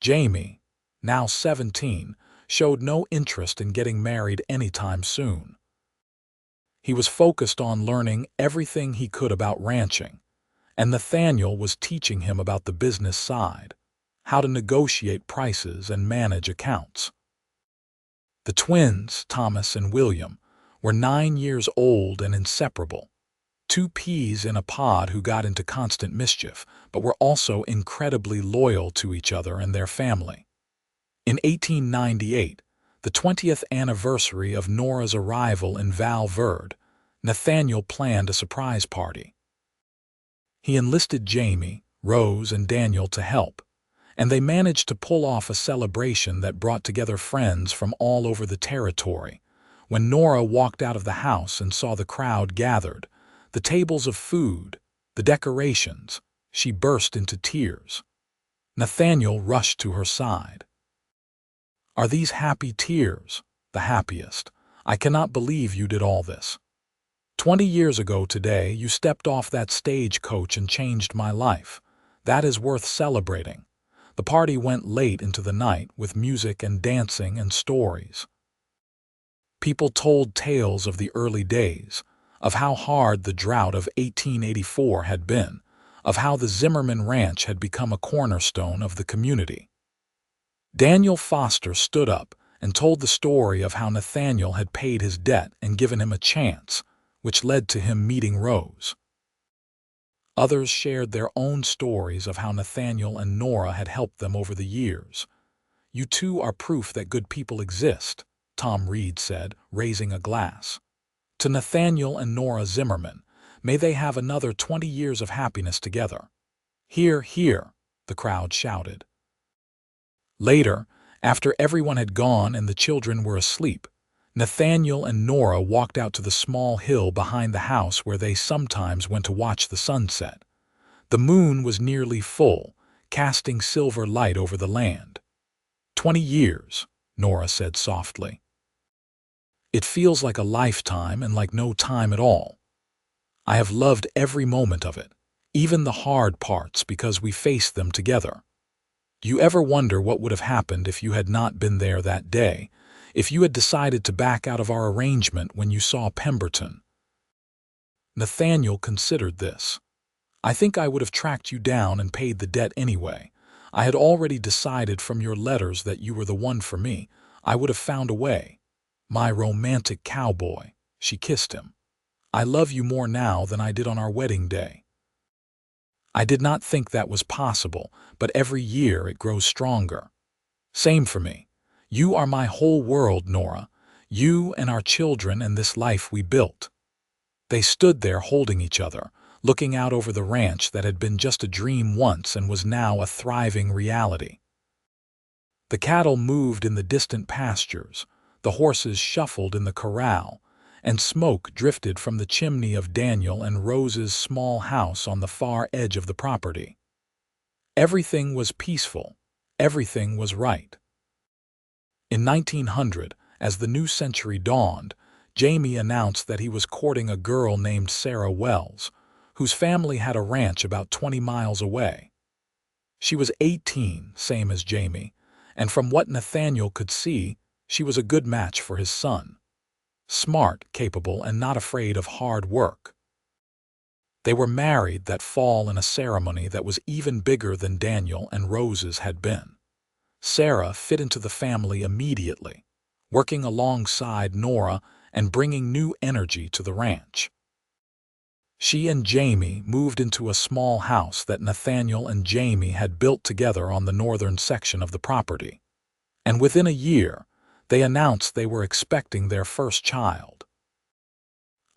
Jamie, now 17, showed no interest in getting married anytime soon. He was focused on learning everything he could about ranching, and Nathaniel was teaching him about the business side, how to negotiate prices and manage accounts. The twins, Thomas and William, were 9 years old and inseparable. Two peas in a pod who got into constant mischief, but were also incredibly loyal to each other and their family. In 1898, the 20th anniversary of Nora's arrival in Val Verde, Nathaniel planned a surprise party. He enlisted Jamie, Rose, and Daniel to help, and they managed to pull off a celebration that brought together friends from all over the territory. When Nora walked out of the house and saw the crowd gathered, the tables of food, the decorations, she burst into tears. Nathaniel rushed to her side. "Are these happy tears?" "The happiest. I cannot believe you did all this. 20 years ago today, you stepped off that stagecoach and changed my life. That is worth celebrating." The party went late into the night with music and dancing and stories. People told tales of the early days, of how hard the drought of 1884 had been, of how the Zimmerman Ranch had become a cornerstone of the community. Daniel Foster stood up and told the story of how Nathaniel had paid his debt and given him a chance, which led to him meeting Rose. Others shared their own stories of how Nathaniel and Nora had helped them over the years. "You two are proof that good people exist," Tom Reed said, raising a glass. "To Nathaniel and Nora Zimmerman, may they have another 20 years of happiness together." "Hear, hear," the crowd shouted. Later, after everyone had gone and the children were asleep, Nathaniel and Nora walked out to the small hill behind the house where they sometimes went to watch the sunset. The moon was nearly full, casting silver light over the land. 20 years, Nora said softly. "It feels like a lifetime and like no time at all. I have loved every moment of it, even the hard parts, because we faced them together. Do you ever wonder what would have happened if you had not been there that day, if you had decided to back out of our arrangement when you saw Pemberton?" Nathaniel considered this. "I think I would have tracked you down and paid the debt anyway. I had already decided from your letters that you were the one for me. I would have found a way. My romantic cowboy," she kissed him. "I love you more now than I did on our wedding day. I did not think that was possible, but every year it grows stronger. Same for me. You are my whole world, Nora. You and our children and this life we built." They stood there holding each other, looking out over the ranch that had been just a dream once and was now a thriving reality. The cattle moved in the distant pastures, the horses shuffled in the corral, and smoke drifted from the chimney of Daniel and Rose's small house on the far edge of the property. Everything was peaceful. Everything was right. In 1900, as the new century dawned, Jamie announced that he was courting a girl named Sarah Wells, whose family had a ranch about 20 miles away. She was 18, same as Jamie, and from what Nathaniel could see, she was a good match for his son. Smart, capable, and not afraid of hard work. They were married that fall in a ceremony that was even bigger than Daniel and Rose's had been. Sarah fit into the family immediately, working alongside Nora and bringing new energy to the ranch. She and Jamie moved into a small house that Nathaniel and Jamie had built together on the northern section of the property. And within a year, they announced they were expecting their first child.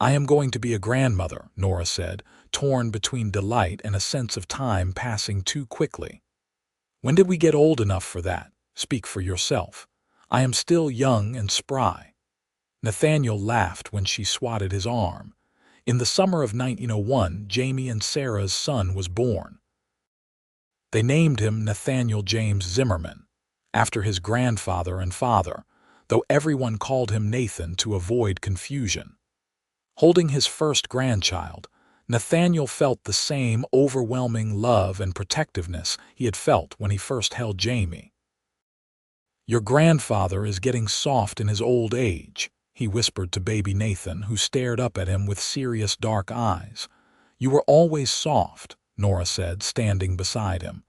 "I am going to be a grandmother," Nora said, torn between delight and a sense of time passing too quickly. "When did we get old enough for that? Speak for yourself. I am still young and spry." Nathaniel laughed when she swatted his arm. In the summer of 1901, Jamie and Sarah's son was born. They named him Nathaniel James Zimmerman, after his grandfather and father, though everyone called him Nathan to avoid confusion. Holding his first grandchild, Nathaniel felt the same overwhelming love and protectiveness he had felt when he first held Jamie. "Your grandfather is getting soft in his old age," he whispered to baby Nathan, who stared up at him with serious dark eyes. "You were always soft," Nora said, standing beside him.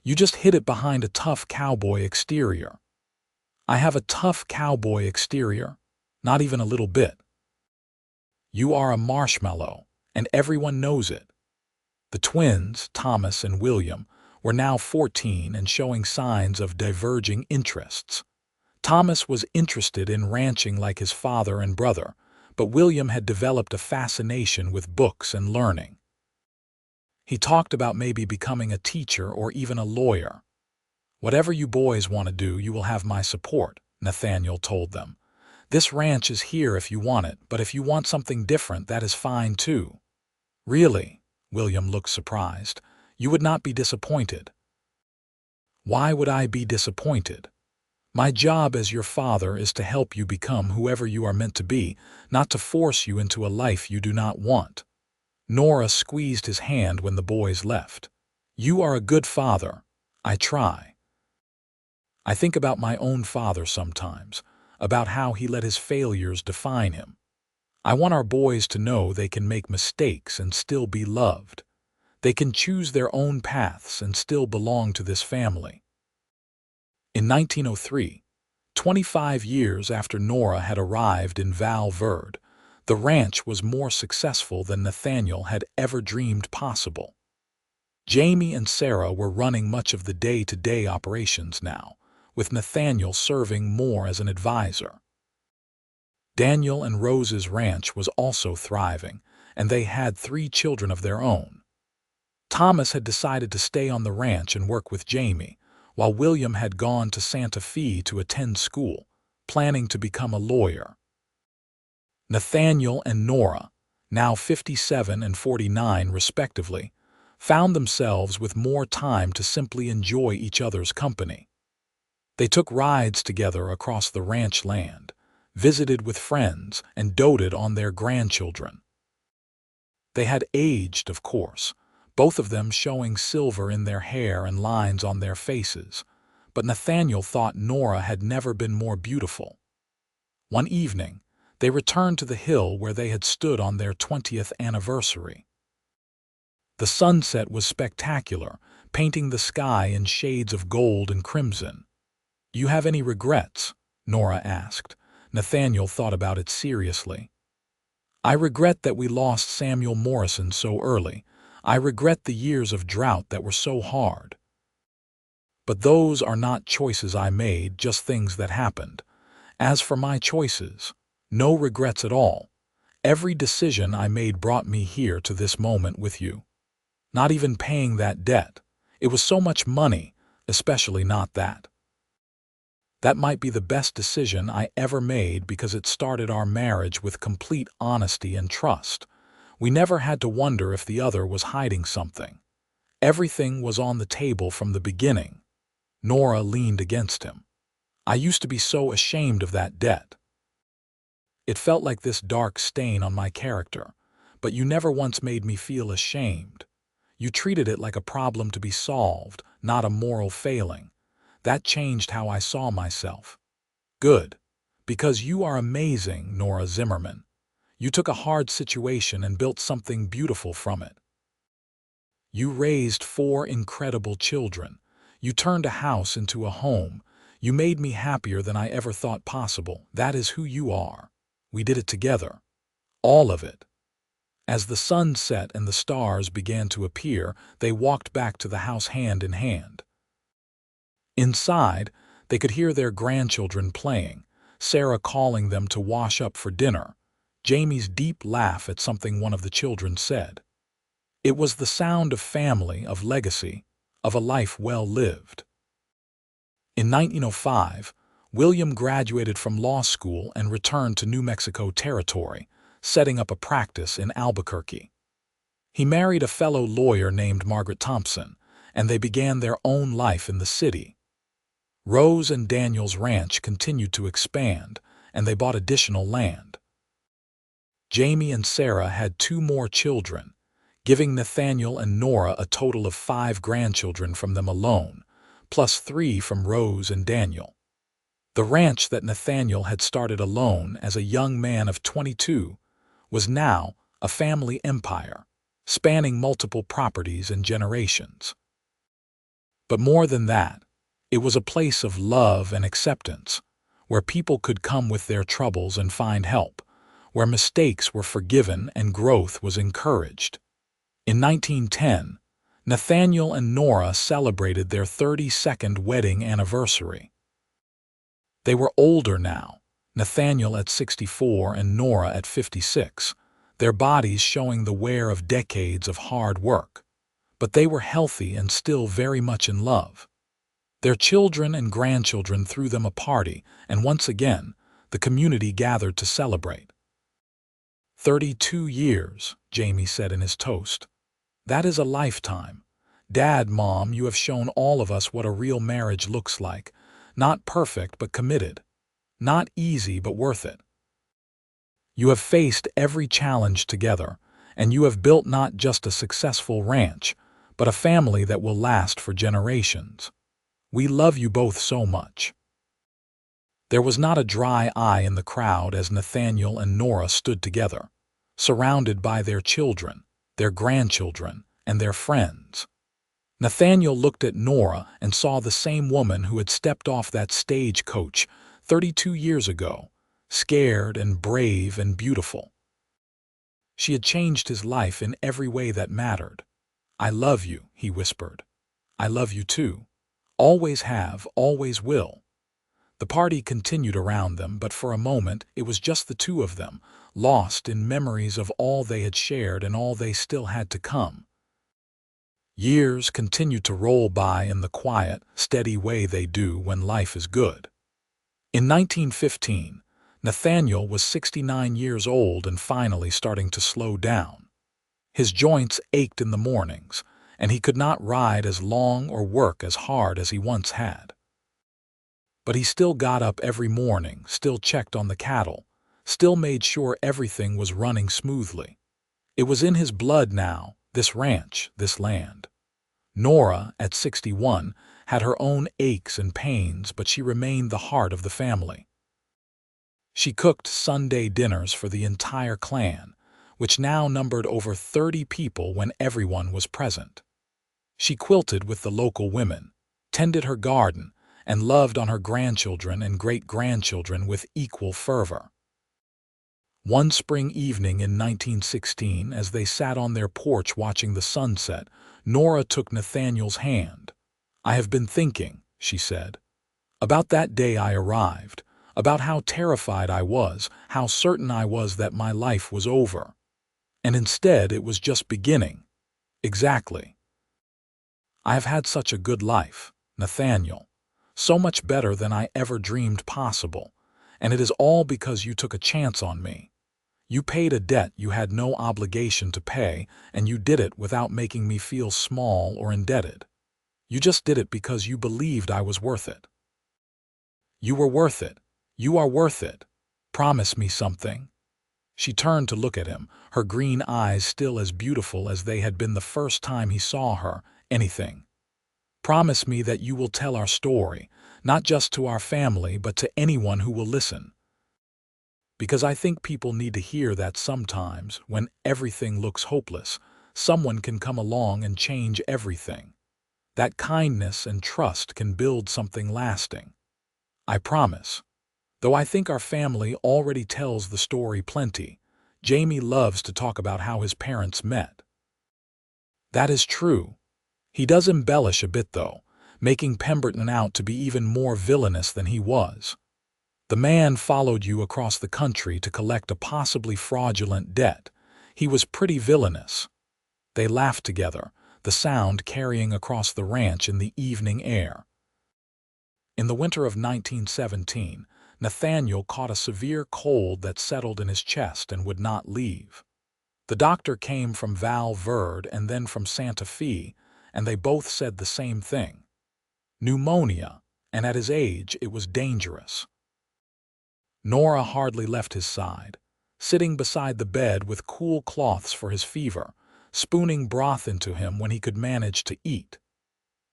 "You just hid it behind a tough cowboy exterior." "I have a tough cowboy exterior? Not even a little bit. You are a marshmallow, and everyone knows it." The twins, Thomas and William, were now 14 and showing signs of diverging interests. Thomas was interested in ranching like his father and brother, but William had developed a fascination with books and learning. He talked about maybe becoming a teacher or even a lawyer. "Whatever you boys want to do, you will have my support," Nathaniel told them. "This ranch is here if you want it, but if you want something different, that is fine too." "Really?" William looked surprised. "You would not be disappointed." "Why would I be disappointed? My job as your father is to help you become whoever you are meant to be, not to force you into a life you do not want." Nora squeezed his hand when the boys left. "You are a good father. I try. I think about my own father sometimes, about how he let his failures define him. I want our boys to know they can make mistakes and still be loved. They can choose their own paths and still belong to this family." In 1903, 25 years after Nora had arrived in Val Verde, the ranch was more successful than Nathaniel had ever dreamed possible. Jamie and Sarah were running much of the day-to-day operations now, with Nathaniel serving more as an advisor. Daniel and Rose's ranch was also thriving, and they had 3 children of their own. Thomas had decided to stay on the ranch and work with Jamie, while William had gone to Santa Fe to attend school, planning to become a lawyer. Nathaniel and Nora, now 57 and 49 respectively, found themselves with more time to simply enjoy each other's company. They took rides together across the ranch land, visited with friends, and doted on their grandchildren. They had aged, of course, both of them showing silver in their hair and lines on their faces, but Nathaniel thought Nora had never been more beautiful. One evening, they returned to the hill where they had stood on their 20th anniversary. The sunset was spectacular, painting the sky in shades of gold and crimson. "You have any regrets?" Nora asked. Nathaniel thought about it seriously. "I regret that we lost Samuel Morrison so early. I regret the years of drought that were so hard. But those are not choices I made, just things that happened. As for my choices, no regrets at all. Every decision I made brought me here to this moment with you. Not even paying that debt. It was so much money, especially not that. That might be the best decision I ever made because it started our marriage with complete honesty and trust. We never had to wonder if the other was hiding something. Everything was on the table from the beginning. Nora leaned against him. I used to be so ashamed of that debt. It felt like this dark stain on my character, but you never once made me feel ashamed. You treated it like a problem to be solved, not a moral failing. That changed how I saw myself. Good. Because you are amazing, Nora Zimmerman. You took a hard situation and built something beautiful from it. You raised 4 incredible children. You turned a house into a home. You made me happier than I ever thought possible. That is who you are. We did it together. All of it. As the sun set and the stars began to appear, they walked back to the house hand in hand. Inside, they could hear their grandchildren playing, Sarah calling them to wash up for dinner, Jamie's deep laugh at something one of the children said. It was the sound of family, of legacy, of a life well lived. In 1905, William graduated from law school and returned to New Mexico territory, setting up a practice in Albuquerque. He married a fellow lawyer named Margaret Thompson, and they began their own life in the city. Rose and Daniel's ranch continued to expand, and they bought additional land. Jamie and Sarah had 2 more children, giving Nathaniel and Nora a total of 5 grandchildren from them alone, plus 3 from Rose and Daniel. The ranch that Nathaniel had started alone as a young man of 22 was now a family empire, spanning multiple properties and generations. But more than that, it was a place of love and acceptance, where people could come with their troubles and find help, where mistakes were forgiven and growth was encouraged. In 1910, Nathaniel and Nora celebrated their 32nd wedding anniversary. They were older now, Nathaniel at 64 and Nora at 56, their bodies showing the wear of decades of hard work. But they were healthy and still very much in love. Their children and grandchildren threw them a party, and once again, the community gathered to celebrate. 32 years, Jamie said in his toast. That is a lifetime. Dad, Mom, you have shown all of us what a real marriage looks like. Not perfect, but committed. Not easy, but worth it. You have faced every challenge together, and you have built not just a successful ranch, but a family that will last for generations. We love you both so much. There was not a dry eye in the crowd as Nathaniel and Nora stood together, surrounded by their children, their grandchildren, and their friends. Nathaniel looked at Nora and saw the same woman who had stepped off that stagecoach 32 years ago, scared and brave and beautiful. She had changed his life in every way that mattered. I love you, he whispered. I love you too. Always have, always will. The party continued around them, but for a moment it was just the 2 of them, lost in memories of all they had shared and all they still had to come. Years continued to roll by in the quiet, steady way they do when life is good. In 1915, Nathaniel was 69 years old and finally starting to slow down. His joints ached in the mornings, and he could not ride as long or work as hard as he once had. But he still got up every morning, still checked on the cattle, still made sure everything was running smoothly. It was in his blood now, this ranch, this land. Nora, at 61, had her own aches and pains, but she remained the heart of the family. She cooked Sunday dinners for the entire clan, which now numbered over 30 people when everyone was present. She quilted with the local women, tended her garden, and loved on her grandchildren and great-grandchildren with equal fervor. One spring evening in 1916, as they sat on their porch watching the sunset, Nora took Nathaniel's hand. I have been thinking, she said, about that day I arrived, about how terrified I was, how certain I was that my life was over. And instead, it was just beginning. Exactly. I have had such a good life, Nathaniel. So much better than I ever dreamed possible. And it is all because you took a chance on me. You paid a debt you had no obligation to pay, and you did it without making me feel small or indebted. You just did it because you believed I was worth it. You were worth it. You are worth it. Promise me something. She turned to look at him, her green eyes still as beautiful as they had been the first time he saw her. Anything. Promise me that you will tell our story, not just to our family, but to anyone who will listen. Because I think people need to hear that sometimes, when everything looks hopeless, someone can come along and change everything. That kindness and trust can build something lasting. I promise. Though I think our family already tells the story plenty, Jamie loves to talk about how his parents met. That is true. He does embellish a bit, though, making Pemberton out to be even more villainous than he was. The man followed you across the country to collect a possibly fraudulent debt. He was pretty villainous. They laughed together, the sound carrying across the ranch in the evening air. In the winter of 1917, Nathaniel caught a severe cold that settled in his chest and would not leave. The doctor came from Val Verde and then from Santa Fe, and they both said the same thing. Pneumonia, and at his age it was dangerous. Nora hardly left his side, sitting beside the bed with cool cloths for his fever, spooning broth into him when he could manage to eat.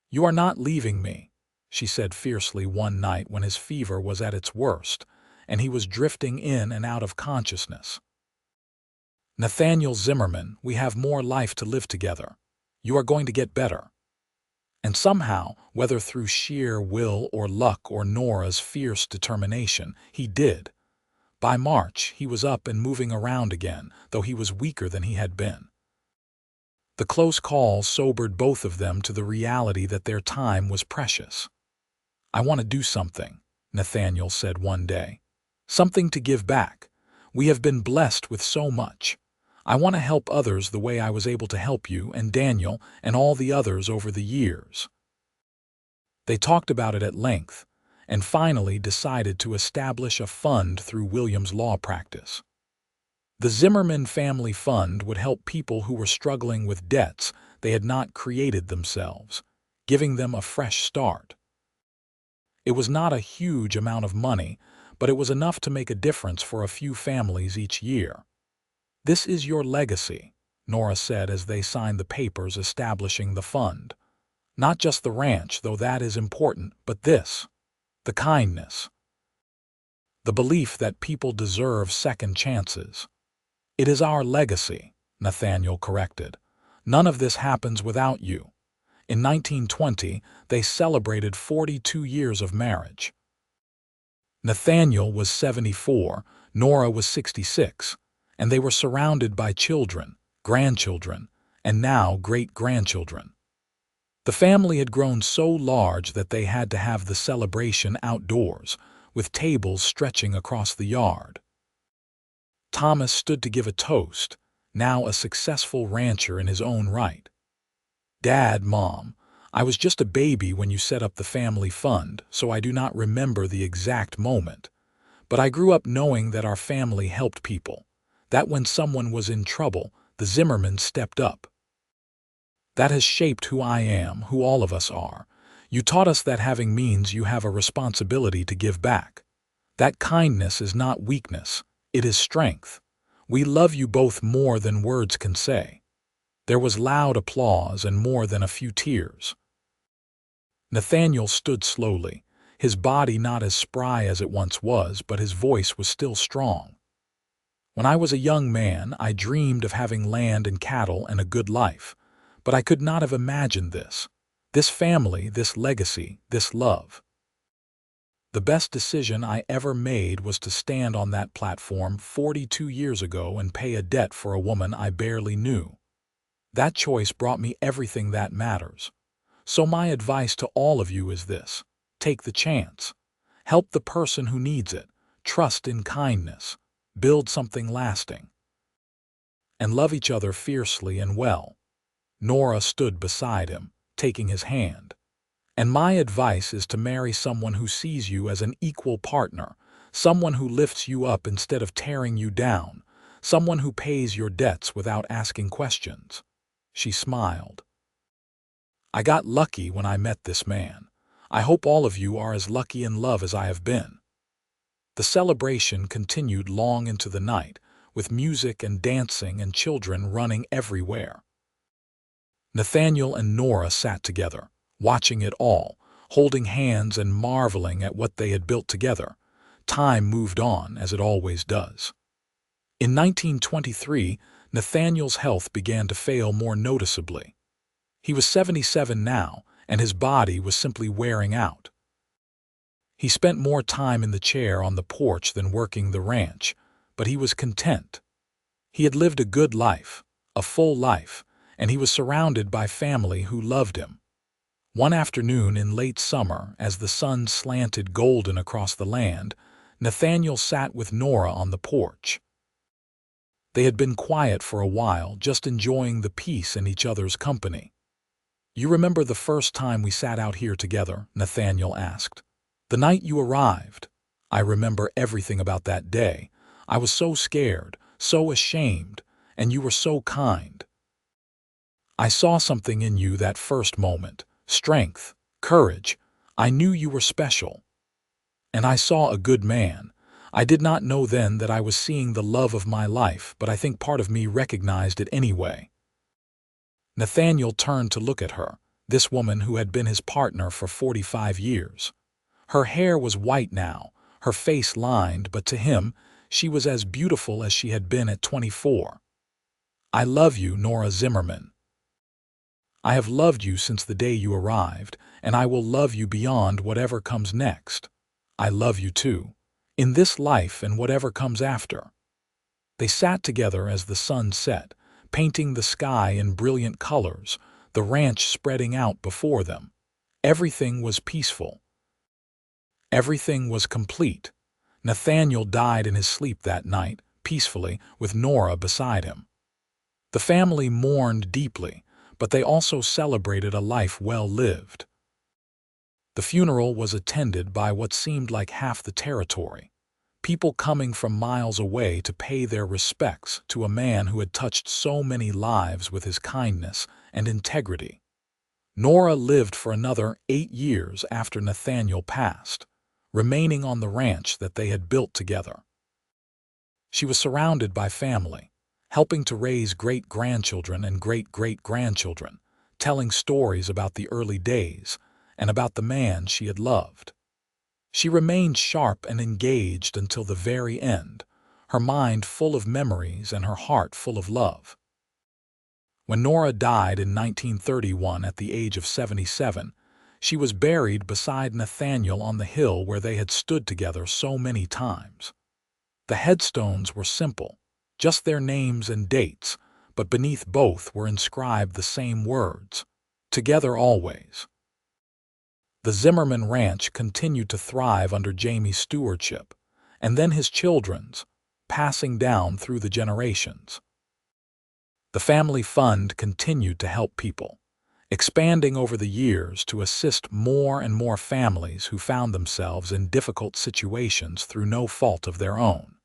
"You are not leaving me," she said fiercely one night when his fever was at its worst, and he was drifting in and out of consciousness. "Nathaniel Zimmerman, we have more life to live together. You are going to get better." And somehow, whether through sheer will or luck or Nora's fierce determination, he did. By March, he was up and moving around again, though he was weaker than he had been. The close call sobered both of them to the reality that their time was precious. "I want to do something," Nathaniel said one day. "Something to give back. We have been blessed with so much. I want to help others the way I was able to help you and Daniel and all the others over the years." They talked about it at length, and finally decided to establish a fund through William's law practice. The Zimmerman Family Fund would help people who were struggling with debts they had not created themselves, giving them a fresh start. It was not a huge amount of money, but it was enough to make a difference for a few families each year. "This is your legacy," Nora said as they signed the papers establishing the fund. "Not just the ranch, though that is important, but this. The kindness. The belief that people deserve second chances." "It is our legacy," Nathaniel corrected. "None of this happens without you." In 1920, they celebrated 42 years of marriage. Nathaniel was 74, Nora was 66, and they were surrounded by children, grandchildren, and now great-grandchildren. The family had grown so large that they had to have the celebration outdoors, with tables stretching across the yard. Thomas stood to give a toast, now a successful rancher in his own right. "Dad, Mom, I was just a baby when you set up the family fund, so I do not remember the exact moment. But I grew up knowing that our family helped people, that when someone was in trouble, the Zimmermans stepped up. That has shaped who I am, who all of us are. You taught us that having means you have a responsibility to give back. That kindness is not weakness, it is strength. We love you both more than words can say." There was loud applause and more than a few tears. Nathaniel stood slowly, his body not as spry as it once was, but his voice was still strong. "When I was a young man, I dreamed of having land and cattle and a good life, but I could not have imagined this family, this legacy, this love. The best decision I ever made was to stand on that platform 42 years ago and pay a debt for a woman I barely knew. That choice brought me everything that matters. So my advice to all of you is this: take the chance. Help the person who needs it, trust in kindness, build something lasting, and love each other fiercely and well. Nora stood beside him, taking his hand. And my advice is to marry someone who sees you as an equal partner, someone who lifts you up instead of tearing you down, someone who pays your debts without asking questions. She smiled. I got lucky when I met this man. I hope all of you are as lucky in love as I have been. The celebration continued long into the night, with music and dancing and children running everywhere. Nathaniel and Nora sat together, watching it all, holding hands and marveling at what they had built together. Time moved on, as it always does. In 1923, Nathaniel's health began to fail more noticeably. He was 77 now, and his body was simply wearing out. He spent more time in the chair on the porch than working the ranch, but he was content. He had lived a good life, a full life, and he was surrounded by family who loved him. One afternoon in late summer, as the sun slanted golden across the land, Nathaniel sat with Nora on the porch. They had been quiet for a while, just enjoying the peace in each other's company. "You remember the first time we sat out here together?" Nathaniel asked. "The night you arrived. I remember everything about that day. I was so scared, so ashamed, and you were so kind. I saw something in you that first moment, strength, courage. I knew you were special. And I saw a good man. I did not know then that I was seeing the love of my life, but I think part of me recognized it anyway." Nathaniel turned to look at her, this woman who had been his partner for 45 years. Her hair was white now, her face lined, but to him, she was as beautiful as she had been at 24. "I love you, Nora Zimmerman. I have loved you since the day you arrived, and I will love you beyond whatever comes next. I love you too, in this life and whatever comes after." They sat together as the sun set, painting the sky in brilliant colors, the ranch spreading out before them. Everything was peaceful. Everything was complete. Nathaniel died in his sleep that night, peacefully, with Nora beside him. The family mourned deeply, but they also celebrated a life well lived. The funeral was attended by what seemed like half the territory, people coming from miles away to pay their respects to a man who had touched so many lives with his kindness and integrity. Nora lived for another 8 years after Nathaniel passed, remaining on the ranch that they had built together. She was surrounded by family, helping to raise great-grandchildren and great-great-grandchildren, telling stories about the early days and about the man she had loved. She remained sharp and engaged until the very end, her mind full of memories and her heart full of love. When Nora died in 1931 at the age of 77, she was buried beside Nathaniel on the hill where they had stood together so many times. The headstones were simple, just their names and dates, but beneath both were inscribed the same words, "Together always." The Zimmerman Ranch continued to thrive under Jamie's stewardship, and then his children's, passing down through the generations. The family fund continued to help people, expanding over the years to assist more and more families who found themselves in difficult situations through no fault of their own.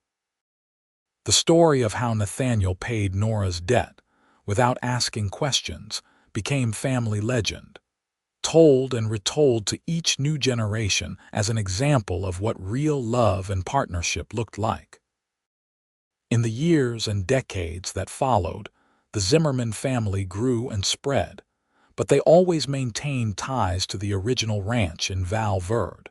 The story of how Nathaniel paid Nora's debt, without asking questions, became family legend, told and retold to each new generation as an example of what real love and partnership looked like. In the years and decades that followed, the Zimmerman family grew and spread, but they always maintained ties to the original ranch in Val Verde.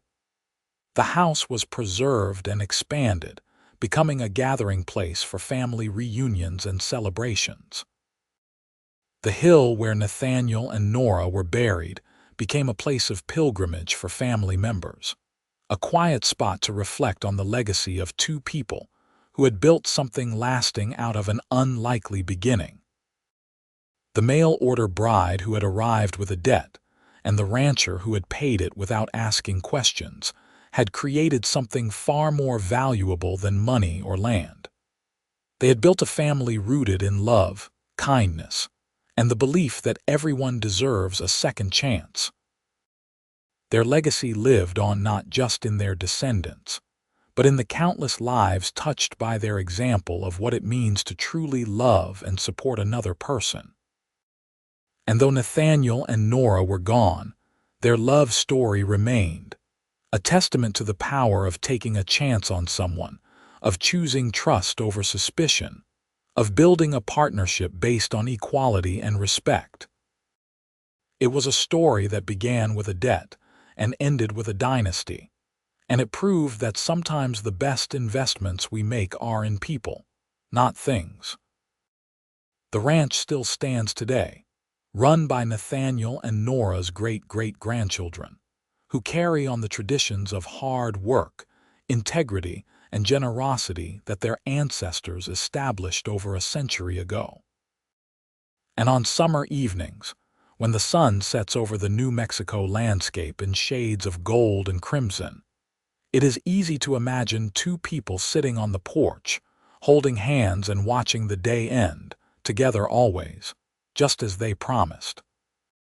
The house was preserved and expanded, becoming a gathering place for family reunions and celebrations. The hill where Nathaniel and Nora were buried became a place of pilgrimage for family members, a quiet spot to reflect on the legacy of two people who had built something lasting out of an unlikely beginning. The mail-order bride who had arrived with a debt, and the rancher who had paid it without asking questions, had created something far more valuable than money or land. They had built a family rooted in love, kindness, and the belief that everyone deserves a second chance. Their legacy lived on not just in their descendants, but in the countless lives touched by their example of what it means to truly love and support another person. And though Nathaniel and Nora were gone, their love story remained, a testament to the power of taking a chance on someone, of choosing trust over suspicion, of building a partnership based on equality and respect. It was a story that began with a debt and ended with a dynasty, and it proved that sometimes the best investments we make are in people, not things. The ranch still stands today, run by Nathaniel and Nora's great-great-grandchildren, who carry on the traditions of hard work, integrity, and generosity that their ancestors established over a century ago. And on summer evenings, when the sun sets over the New Mexico landscape in shades of gold and crimson, it is easy to imagine two people sitting on the porch, holding hands and watching the day end, together always, just as they promised.